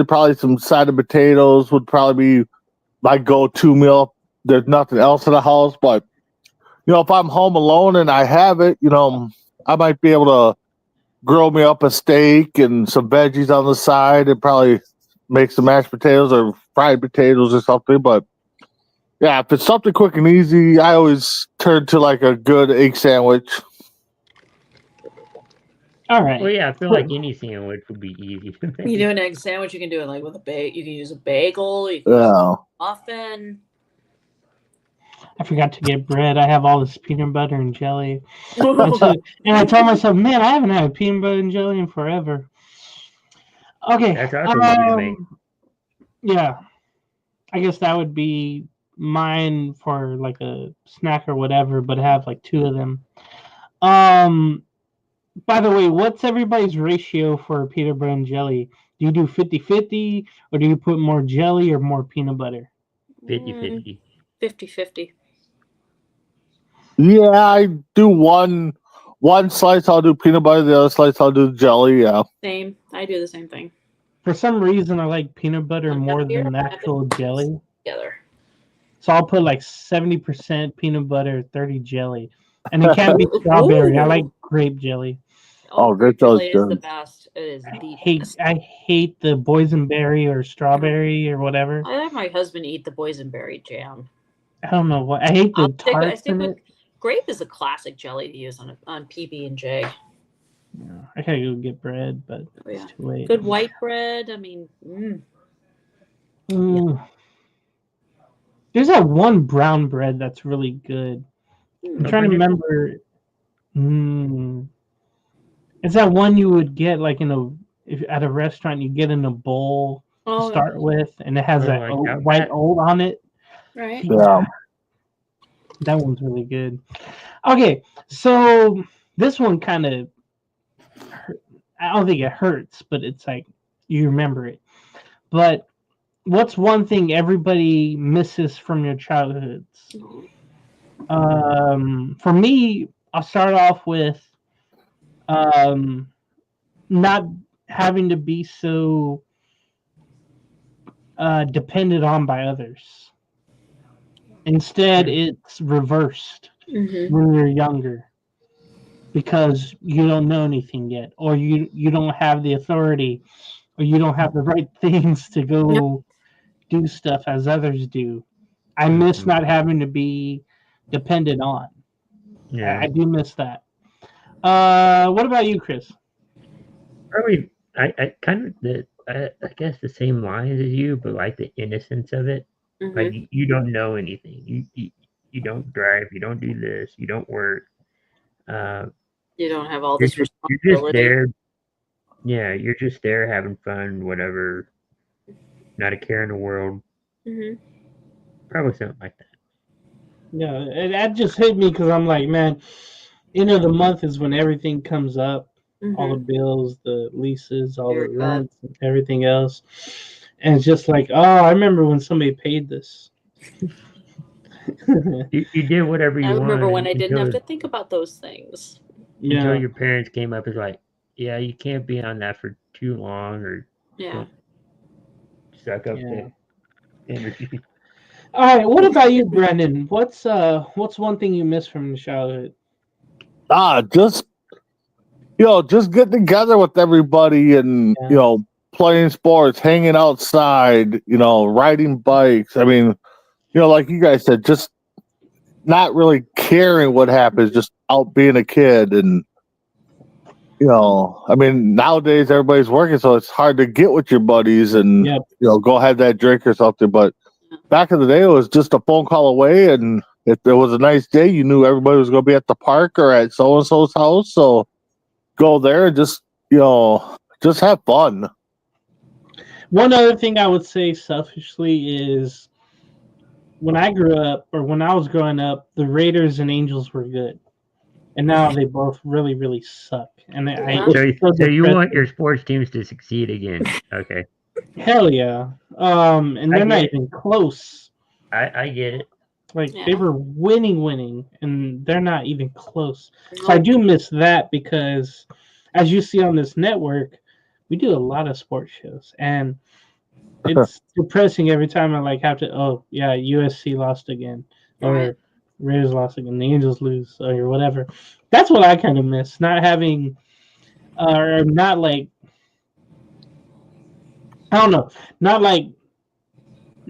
probably some side of potatoes would probably be my go-to meal. There's nothing else in the house, but, if I'm home alone and I have it, I might be able to grill me up a steak and some veggies on the side and probably make some mashed potatoes or fried potatoes or something. But Yeah, if it's something quick and easy, I always turn to like a good egg sandwich. All right. Well, yeah, I feel like any sandwich would be easy to make. You do an egg sandwich, you can do it like with a bagel. You can use a bagel. You can use Yeah. a muffin. I forgot to get bread. I have all this peanut butter and jelly. And I told myself, man, I haven't had peanut butter and jelly in forever. Okay. That's also easy to make. Yeah. I guess that would be mine for like a snack or whatever, but have like 2 of them. By the way, what's everybody's ratio for peanut butter and jelly? Do you do 50-50 or do you put more jelly or more peanut butter? 50-50. 50-50. Yeah, I do one slice. I'll do peanut butter. The other slice, I'll do jelly. Yeah. Same. I do the same thing. For some reason, I like peanut butter more Here, than actual jelly. Together. So I'll put like 70% peanut butter, 30 jelly. And it can't be strawberry. I like grape jelly. Oh, grape jelly jelly's is the good. best. It is I hate the boysenberry or strawberry or whatever. I let my husband eat the boysenberry jam. I don't know what. I hate the tarts in it. Grape is a classic jelly to use on PB and J. Yeah, I gotta go get bread, but it's too late. Good white bread. I mean, There's that one brown bread that's really good. I'm trying to remember. It's that one you would get like at a restaurant. You get in a bowl to start with, and it has that white oat on it. Right. Yeah. That one's really good. Okay, so this one kind of, I don't think it hurts, but it's like you remember it. But what's one thing everybody misses from your childhoods? For me, I'll start off with not having to be so depended on by others. Instead, it's reversed when you're younger because you don't know anything yet, or you don't have the authority, or you don't have the right things to go do stuff as others do. I miss not having to be dependent on. Yeah. I do miss that. What about you, Chris? Probably, I kind of I guess the same lines as you, but like the innocence of it. Like you don't know anything. You don't drive. You don't do this. You don't work. You don't have all this responsibility. You're just there. Yeah, you're just there having fun, whatever. Not a care in the world. Probably something like that. Yeah, that just hit me because I'm like, man, end of the month is when everything comes up. All the bills, the leases, all the rents, and everything else. And it's just like, oh, I remember when somebody paid this. you did whatever you wanted. I remember when I didn't have to think about those things. Until your parents came up and like, yeah, you can't be on that for too long, or suck up the energy. All right, what about you, Brendan? What's one thing you miss from the childhood? Just getting together with everybody and playing sports, hanging outside, riding bikes. I mean, like you guys said, just not really caring what happens, just out being a kid. And I mean, nowadays everybody's working, so it's hard to get with your buddies and go have that drink or something. But back in the day, it was just a phone call away, and if there was a nice day, you knew everybody was going to be at the park or at so and so's house. So go there and just have fun. One other thing I would say selfishly is when I grew up, or when I was growing up, the Raiders and Angels were good, and now they both really, really suck. And so you want your sports teams to succeed again? Okay. Hell yeah. And they're not even close. I get it. Like they were winning, and they're not even close. So I do miss that because, as you see on this network, we do a lot of sports shows, and it's depressing every time I have to. Oh yeah, USC lost again, or Raiders lost again, the Angels lose, or whatever. That's what I kind of miss, not having, or not like, I don't know, not like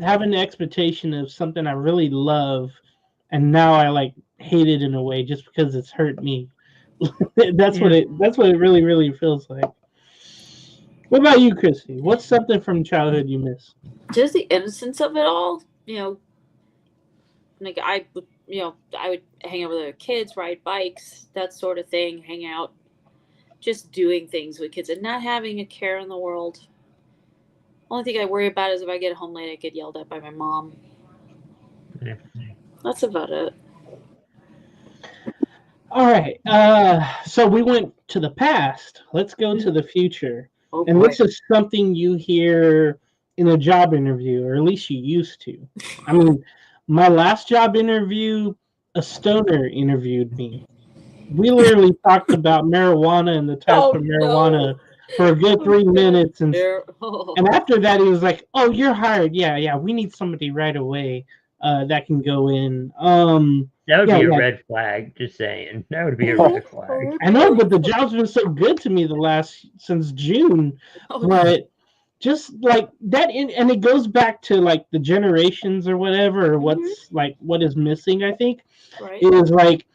having the expectation of something I really love, and now I like hate it in a way just because it's hurt me. That's what it. That's what it really, really feels like. What about you, Christy? What's something from childhood you miss? Just the innocence of it all. Like I would, I would hang out with other kids, ride bikes, that sort of thing, hang out, just doing things with kids and not having a care in the world. Only thing I worry about is if I get home late, I get yelled at by my mom. Yeah. That's about it. All right. So we went to the past. Let's go to the future. Oh And boy. this is something you hear in a job interview, or at least you used to. I mean, my last job interview, a stoner interviewed me. We literally talked about marijuana and the types Oh of no. marijuana for a good 3 minutes, and Oh. after that, he was like, "Oh, you're hired. Yeah. We need somebody right away that can go in." That would Yeah, be a yeah. red flag. Just saying. That would be a red flag. I know, but the job's been so good to me since June, Oh, but just like that, and it goes back to like the generations or whatever, or what's like what is missing. I think right. it is like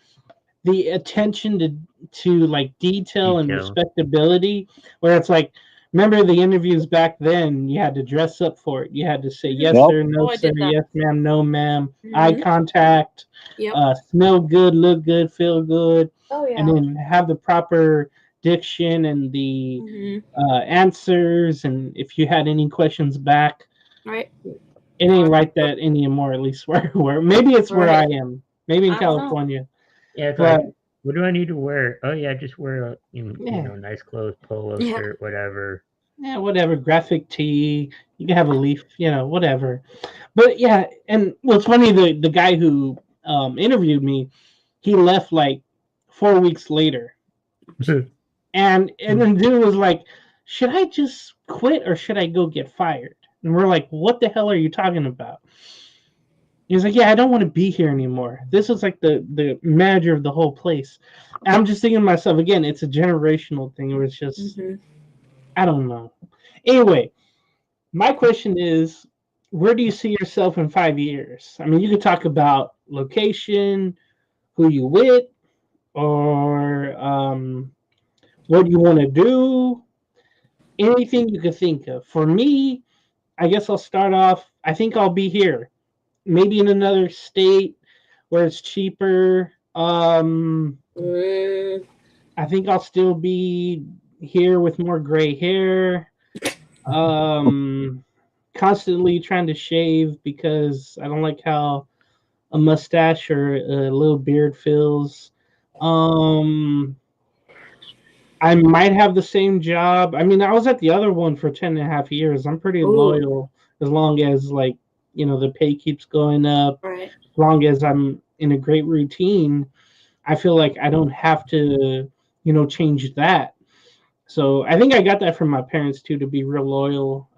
the attention to like detail and respectability, where it's like, remember the interviews back then, you had to dress up for it. You had to say yes Yep. sir, no I sir, did that. yes ma'am, no ma'am, eye contact, Yep. smell good, look good, feel good, Oh yeah. and then have the proper diction and the answers, and if you had any questions back. Right. It ain't like that anymore, at least where maybe it's where I Right. am, maybe in I don't know. California. Yeah, it's But like, what do I need to wear? Oh yeah, just wear a Yeah. nice clothes, polo Yeah. shirt, whatever. yeah, whatever, graphic tee. You can have a leaf, whatever. But yeah, and what's funny, the guy who interviewed me, he left like 4 weeks later, and then dude was like, "Should I just quit or should I go get fired?" And we're like, "What the hell are you talking about?" He's like, "Yeah, I don't want to be here anymore. This is like the manager of the whole place." And I'm just thinking to myself, again, it's a generational thing where it's just, I don't know. Anyway, my question is, where do you see yourself in 5 years? I mean, you could talk about location, who you with, or what do you want to do? Anything you could think of. For me, I guess I'll start off. I think I'll be here, maybe in another state where it's cheaper. I think I'll still be here with more gray hair. Constantly trying to shave because I don't like how a mustache or a little beard feels. I might have the same job. I mean, I was at the other one for 10 and a half years. I'm pretty loyal as long as, like, the pay keeps going up. Right. As long as I'm in a great routine, I feel like I don't have to, change that. So I think I got that from my parents too, to be real loyal.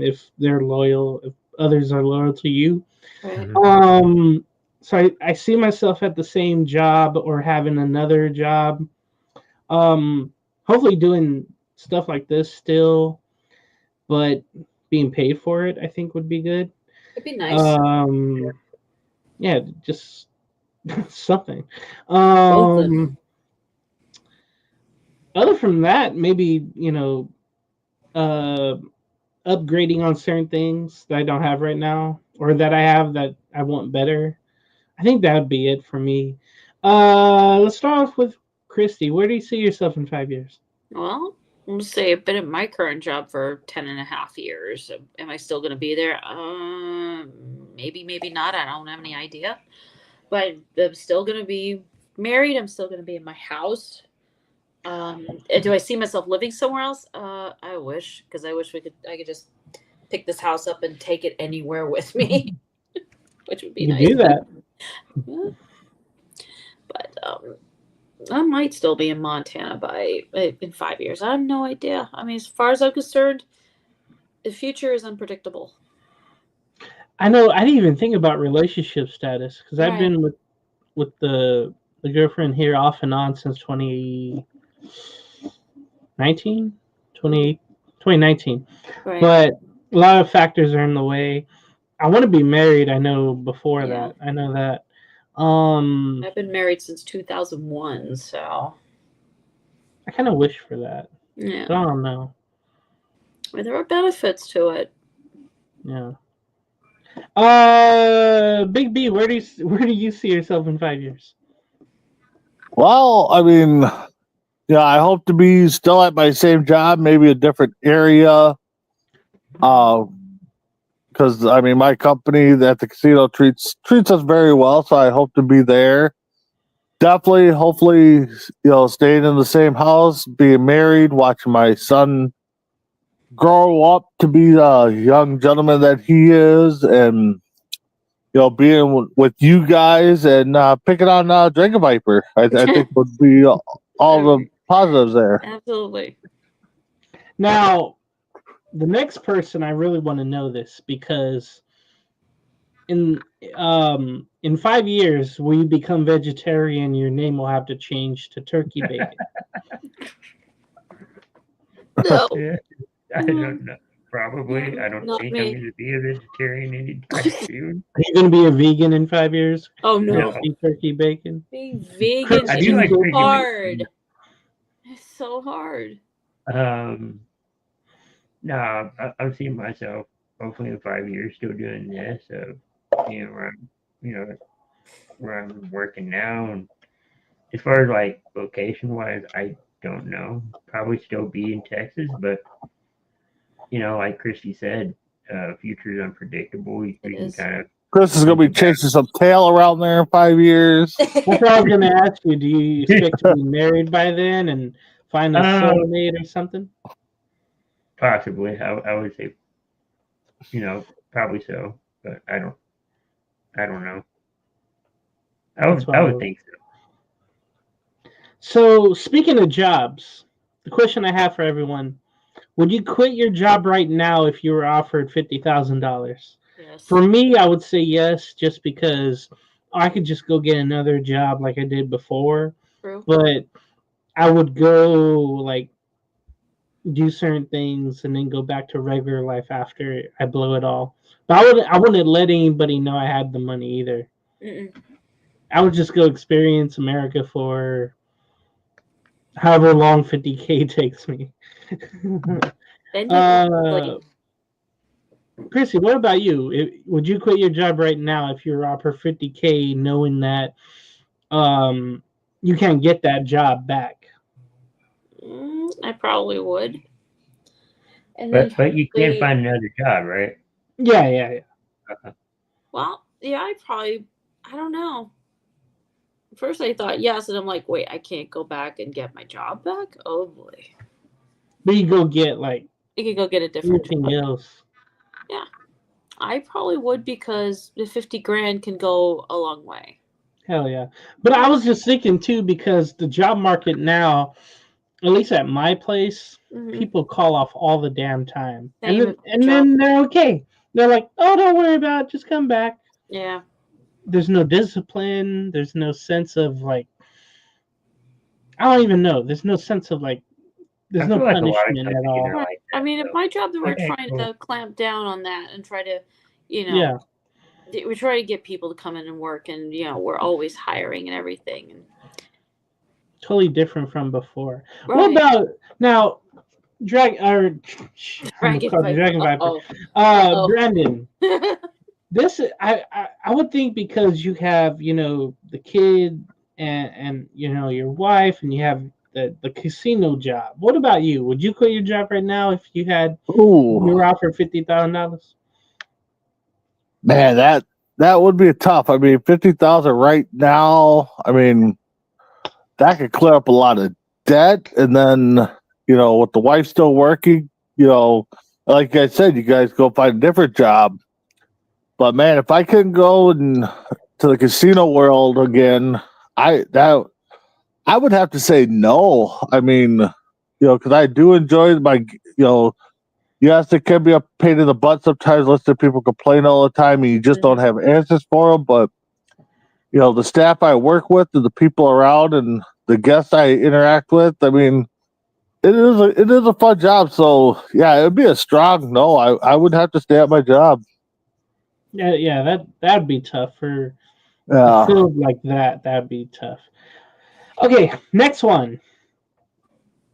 If they're loyal, if others are loyal to you. Right. So I see myself at the same job or having another job. Hopefully doing stuff like this still, but being paid for it, I think would be good. It'd be nice. Yeah, just something. Other from that, maybe upgrading on certain things that I don't have right now, or that I have that I want better. I think that would be it for me. Let's start off with Christy. Where do you see yourself in 5 years? Well, I'm going to say I've been at my current job for 10 and a half years. Am I still going to be there? Maybe, maybe not. I don't have any idea. But I'm still going to be married. I'm still going to be in my house. Do I see myself living somewhere else? I wish, because I wish I could just pick this house up and take it anywhere with me, which would be You nice. do that. But I might still be in Montana in 5 years. I have no idea. I mean, as far as I'm concerned, the future is unpredictable. I know. I didn't even think about relationship status because I've Right. been with the girlfriend here off and on since 2019. Right. But a lot of factors are in the way. I want to be married. I know before Yeah. that. I know that. I've been married since 2001, so I kind of wish for that. yeah. But I don't know. Well, there are benefits to it. Yeah. Big B, where do you see yourself in 5 years? Well, I mean, yeah, I hope to be still at my same job, maybe a different area. Because I mean, my company at the casino treats us very well, so I hope to be there. Definitely, hopefully, staying in the same house, being married, watching my son grow up to be the young gentleman that he is, and being with you guys and picking on Dragon Viper. I think would be all the positives there. Absolutely. Now, the next person, I really want to know this because in 5 years, will you become vegetarian? Your name will have to change to Turkey Bacon. No. I don't know. Probably. No, I don't not think me. I'm going to be a vegetarian anytime soon. Are you going to be a vegan in 5 years? Oh no. No. Eat turkey bacon? Being vegan I do like is vegan hard. bacon. It's so hard. No, I'm seeing myself hopefully in 5 years still doing this. Where I'm working now. And as far as like location wise, I don't know. Probably still be in Texas, but like Christy said, future is unpredictable. We can is. kind of. Chris is going to be chasing some tail around there in 5 years. That's what I was going to ask you. Do you expect to be married by then and find a soulmate or something? Possibly, I would say, probably so, but I don't know. I would think so. So, speaking of jobs, the question I have for everyone: would you quit your job right now if you were offered $50,000? Yes. For me, I would say yes, just because I could just go get another job like I did before. True. But I would go do certain things and then go back to regular life after I blow it all. But I wouldn't let anybody know I had the money either. Mm-mm. I would just go experience America for however long 50K takes me. Chrissy, what about you? Would you quit your job right now if you were offered 50K, knowing that you can't get that job back? I probably would. And but you can't find another job, right? Yeah. Well, yeah, I don't know. First I thought yes, and I'm like, wait, I can't go back and get my job back? Oh boy. But you go get you could go get a different anything else. Yeah. I probably would, because the 50 grand can go a long way. Hell yeah. But I was just thinking too, because the job market now, at least at my place, people call off all the damn time. And then they're okay. They're like, oh, don't worry about it. Just come back. Yeah. There's no discipline. There's no sense of I don't even know. There's no sense of there's no punishment at all. Like that, I mean, at my job, we're trying to clamp down on that and try to, we try to get people to come in and work, and we're always hiring and everything. And totally different from before. Right. What about now? Dragon Viper. Brandon. This I would think, because you have the kid and your wife, and you have the casino job. What about you? Would you quit your job right now if you were offered $50,000? Man, that would be tough. I mean, 50,000 right now. I mean, that could clear up a lot of debt, and then with the wife still working, like I said, you guys go find a different job. But man, if I couldn't go to the casino world again, I would have to say no. I mean, because I do enjoy my, yes, it can be a pain in the butt sometimes. Listen to people complain all the time, and you just don't have answers for them. But the staff I work with, and the people around, and the guests I interact with, I mean, it is a fun job. So yeah, it'd be a strong no. I would have to stay at my job. Yeah, that'd be tough for Yeah. a field like that. That'd be tough. Okay, next one.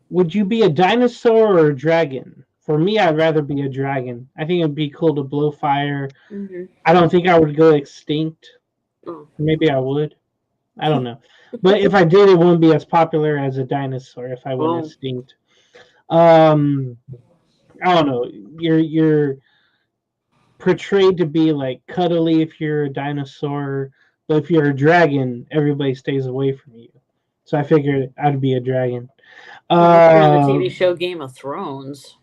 Would you be a dinosaur or a dragon? For me, I'd rather be a dragon. I think it'd be cool to blow fire. Mm-hmm. I don't think I would go extinct. Oh. Maybe I would. I don't know. But if I did, it wouldn't be as popular as a dinosaur if I went extinct. I don't know. You're portrayed to be like cuddly if you're a dinosaur, but if you're a dragon, everybody stays away from you. So I figured I'd be a dragon. You're on the TV show Game of Thrones,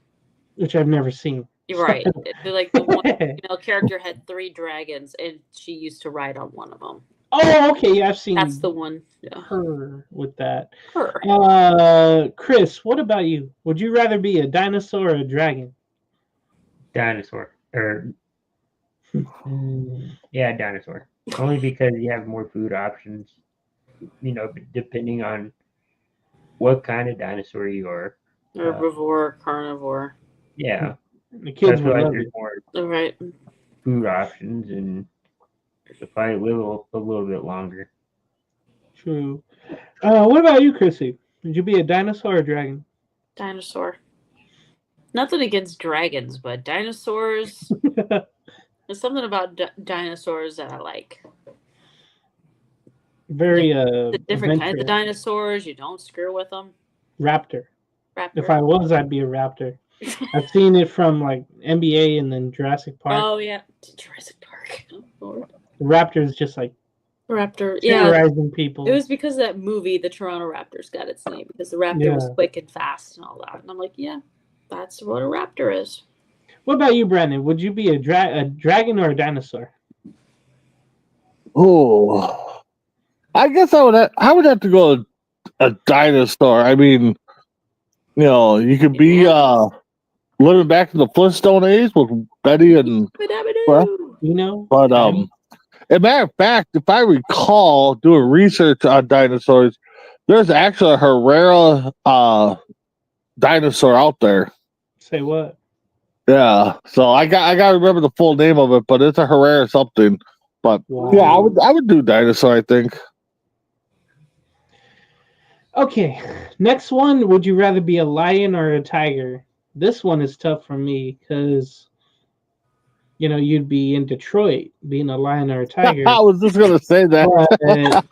which I've never seen. You're right. Like the one female character had 3 dragons, and she used to ride on one of them. Oh, okay. Yeah, I've seen. That's the one. Yeah. Her with that. Her. Chris, what about you? Would you rather be a dinosaur or a dragon? Dinosaur. Yeah, dinosaur. Only because you have more food options. You know, depending on what kind of dinosaur you are. Herbivore, carnivore. Yeah. The kids would love there's it. more food options and if I live a little bit longer. True. What about you, Chrissy? Would you be a dinosaur or a dragon? Dinosaur. Nothing against dragons, but dinosaurs. There's something about dinosaurs that I like. Very the different kinds of dinosaurs. You don't screw with them. Raptor. If I was, I'd be a raptor. I've seen it from like NBA and then Jurassic Park. Oh yeah, Jurassic Park. The raptor is just like raptor, terrorizing people. It was because of that movie, the Toronto Raptors, got its name because the raptor was quick and fast and all that. And I'm like, yeah, that's what a raptor is. What about you, Brandon? Would you be a dragon or a dinosaur? Oh, I guess I would have to go a dinosaur. I mean, you know, you could be living back in the Flintstone age with Betty and you know. But as a matter of fact, if I recall doing research on dinosaurs, there's actually a Herrera dinosaur out there. Say what? Yeah, so I got to remember the full name of it, but it's a Herrera something. But yeah, I would do dinosaur, I think. Okay, next one. Would you rather be a lion or a tiger? This one is tough for me because, you know, you'd be in Detroit being a lion or a tiger. I was just going to say that.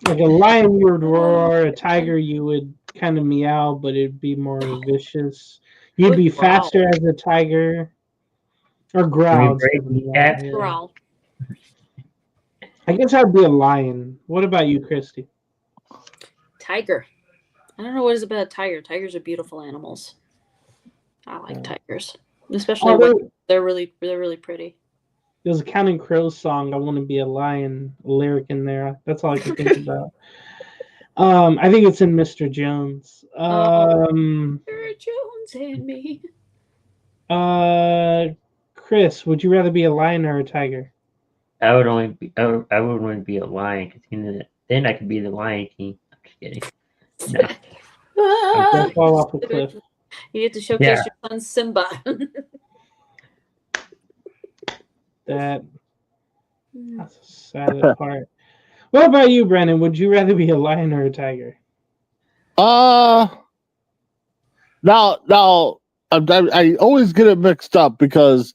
Like a lion, you would roar. A tiger, you would kind of meow, but it'd be more vicious. You'd be faster as a tiger. Or growl. Growl. I guess I'd be a lion. What about you, Christy? Tiger. I don't know what it is about a tiger. Tigers are beautiful animals. I like tigers, especially when they're really pretty. There's a Counting Crows song, "I Want to Be a Lion," lyric in there. That's all I can think about. I think it's in Mr. Jones. Mr. Jones and me. Chris, would you rather be a lion or a tiger? I would want to be a lion because then I could be the Lion King. I'm just kidding. No. Don't fall off a cliff. You get to showcase your son Simba. That's the saddest part. What about you, Brandon? Would you rather be a lion or a tiger? Now, I always get it mixed up because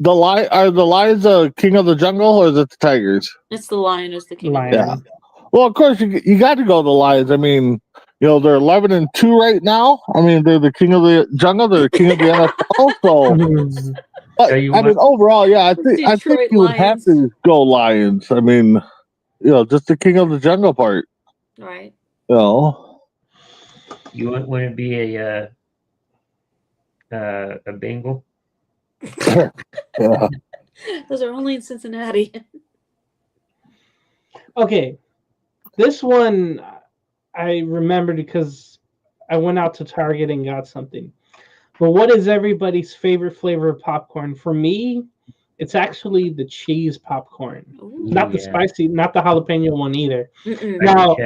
the lions the king of the jungle or is it the tigers? It's the lion is the king. Yeah. Well, of course you got to go the lions. I mean, you know, they're 11-2 right now. I mean, they're the king of the jungle. They're the king of the NFL. So, but, I mean, overall, yeah, I think you would have to go lions. I mean, you know, just the king of the jungle part. Right. You know. You wouldn't want to be a Bengal? Yeah. Those are only in Cincinnati. Okay. This one I remembered because I went out to Target and got something. But what is everybody's favorite flavor of popcorn? For me, it's actually the cheese popcorn. Ooh, not the spicy, not the jalapeno one either. Mm-mm. Now,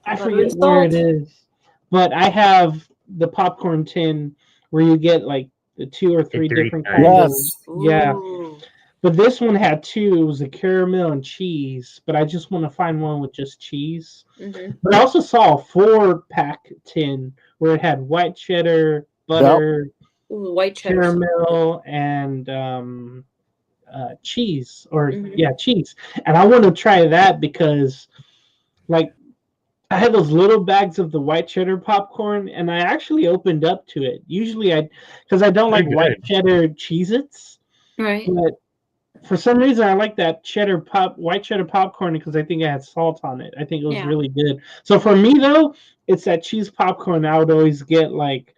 I forget where it is, but I have the popcorn tin where you get like the 2 or 3 3 different kinds. kinds. Yes. Yeah. Ooh. But this one had 2. It was a caramel and cheese. But I just want to find one with just cheese. Mm-hmm. But I also saw a 4-pack tin where it had white cheddar, butter, Ooh, white cheddar. caramel, and cheese. Or Mhm. cheese. And I want to try that because, like, I had those little bags of the white cheddar popcorn, and I actually opened up to it. Usually, because I don't like They're white good. cheddar Cheez-Its, Right. but for some reason I like that white cheddar popcorn because I think it had salt on it. I think it was Yeah. really good. So for me though, it's that cheese popcorn I would always get like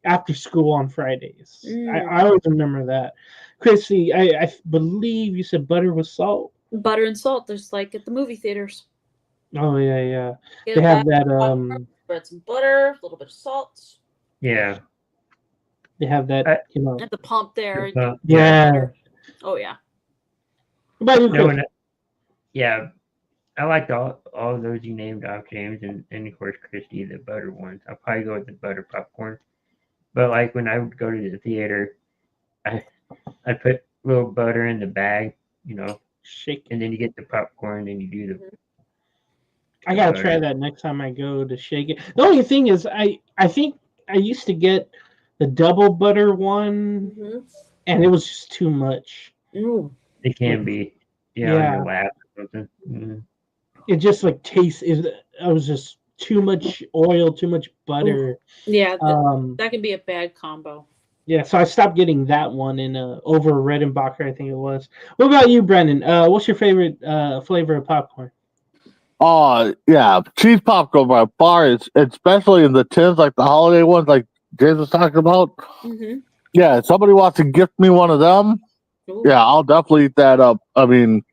after school on Fridays. I always remember that. Chrissy, I believe you said butter with salt. Butter and salt, just like at the movie theaters. Oh yeah. Get They a have bag of that popcorn, spread some butter, a little bit of salt. Yeah. they have that, At the pump there. Yeah. Yeah. Oh yeah. What about you, No, Chris? yeah. I liked all of those you named off, James, and of course Christy, the butter ones. I'll probably go with the butter popcorn. But like when I would go to the theater, I put a little butter in the bag, Shake. and then you get the popcorn and you do the. I gotta try that next time I go to shake it. The only thing is, I think I used to get the double butter one, and it was just too much. Ooh. It can be, on your lap or something. Mm. It just like tastes. It was just too much oil, too much butter. Yeah, that can be a bad combo. Yeah, so I stopped getting that one in over Redenbacher, I think it was. What about you, Brendan? What's your favorite flavor of popcorn? Yeah, cheese popcorn by far is, especially in the tins, like the holiday ones, like James was talking about. Mm-hmm. Yeah, if somebody wants to gift me one of them, yeah, I'll definitely eat that up. I mean,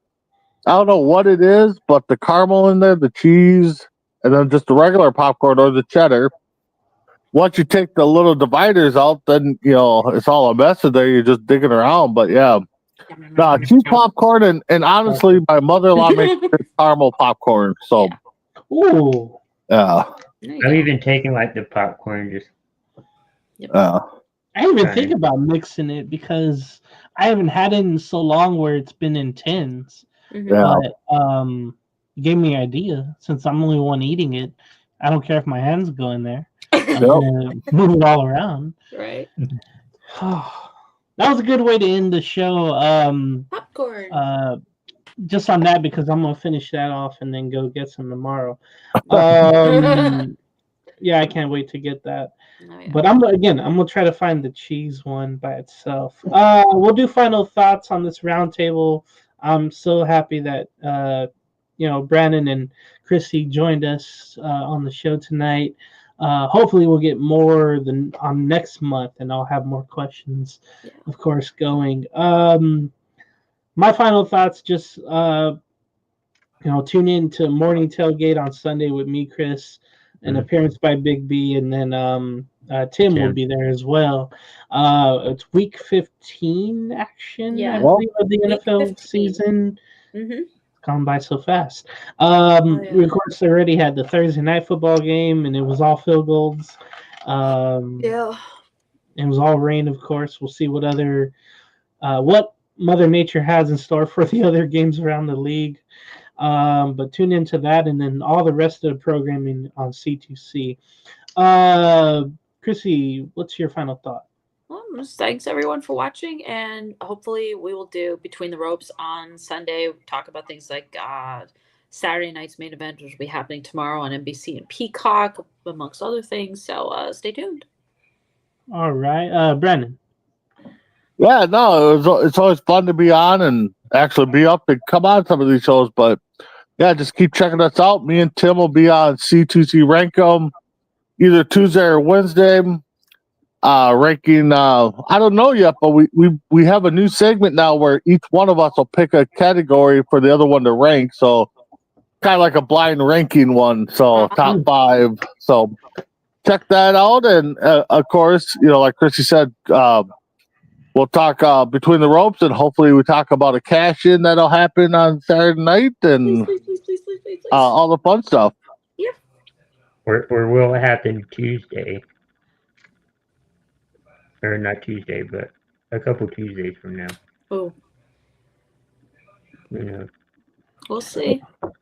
I don't know what it is, but the caramel in there, the cheese, and then just the regular popcorn or the cheddar. Once you take the little dividers out, then it's all a mess in there. You're just digging around. But yeah, no, cheese popcorn, and honestly, my mother-in-law makes good caramel popcorn. So, Ooh, yeah. I've even taken like the popcorn, just I didn't even think about mixing it because I haven't had it in so long where it's been in tins. Yeah. But you gave me an idea. Since I'm the only one eating it, I don't care if my hands go in there. I'm gonna move it all around. Right. That was a good way to end the show. Popcorn. Just on that because I'm gonna finish that off and then go get some tomorrow. Yeah, I can't wait to get that. Oh, yeah. But I'm gonna try to find the cheese one by itself. We'll do final thoughts on this roundtable. I'm so happy that Brandon and Chrissy joined us on the show tonight. Hopefully we'll get more on next month, and I'll have more questions, of course, going. My final thoughts: just tune in to Morning Tailgate on Sunday with me, Chris, an appearance by Big B, and then Tim will be there as well. It's week 15 action, I believe, of the NFL season. Mm-hmm. Gone by so fast. We of course already had the Thursday night football game, and it was all field goals. It was all rain, of course. We'll see what Mother Nature has in store for the other games around the league. But tune into that, and then all the rest of the programming on C2C. Chrissy, what's your final thought? Well, just thanks everyone for watching, and hopefully we will do Between the Ropes on Sunday. Talk about things like Saturday night's main event, which will be happening tomorrow on NBC and Peacock, amongst other things. So stay tuned. All right, Brandon. Yeah, no, it's always fun to be on and actually be up and come on some of these shows. But yeah, just keep checking us out. Me and Tim will be on C2C Rankum either Tuesday or Wednesday. Ranking, I don't know yet, but we have a new segment now where each one of us will pick a category for the other one to rank. So kind of like a blind ranking one. So top 5. So check that out. And of course, like Chrissy said, we'll talk Between the Ropes, and hopefully we talk about a cash in that'll happen on Saturday night and please. all the fun stuff. Or will it happen Tuesday? or not Tuesday, but a couple Tuesdays from now. Oh, You know. we'll see. All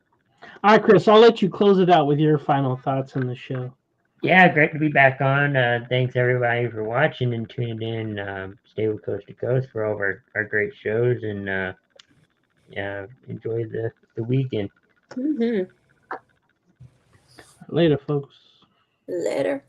right, Chris, I'll let you close it out with your final thoughts on the show. Yeah, great to be back on. Thanks everybody for watching and tuning in. Stay with Coast to Coast for all of our great shows, and enjoy the weekend. Mm-hmm. Later, folks. Later.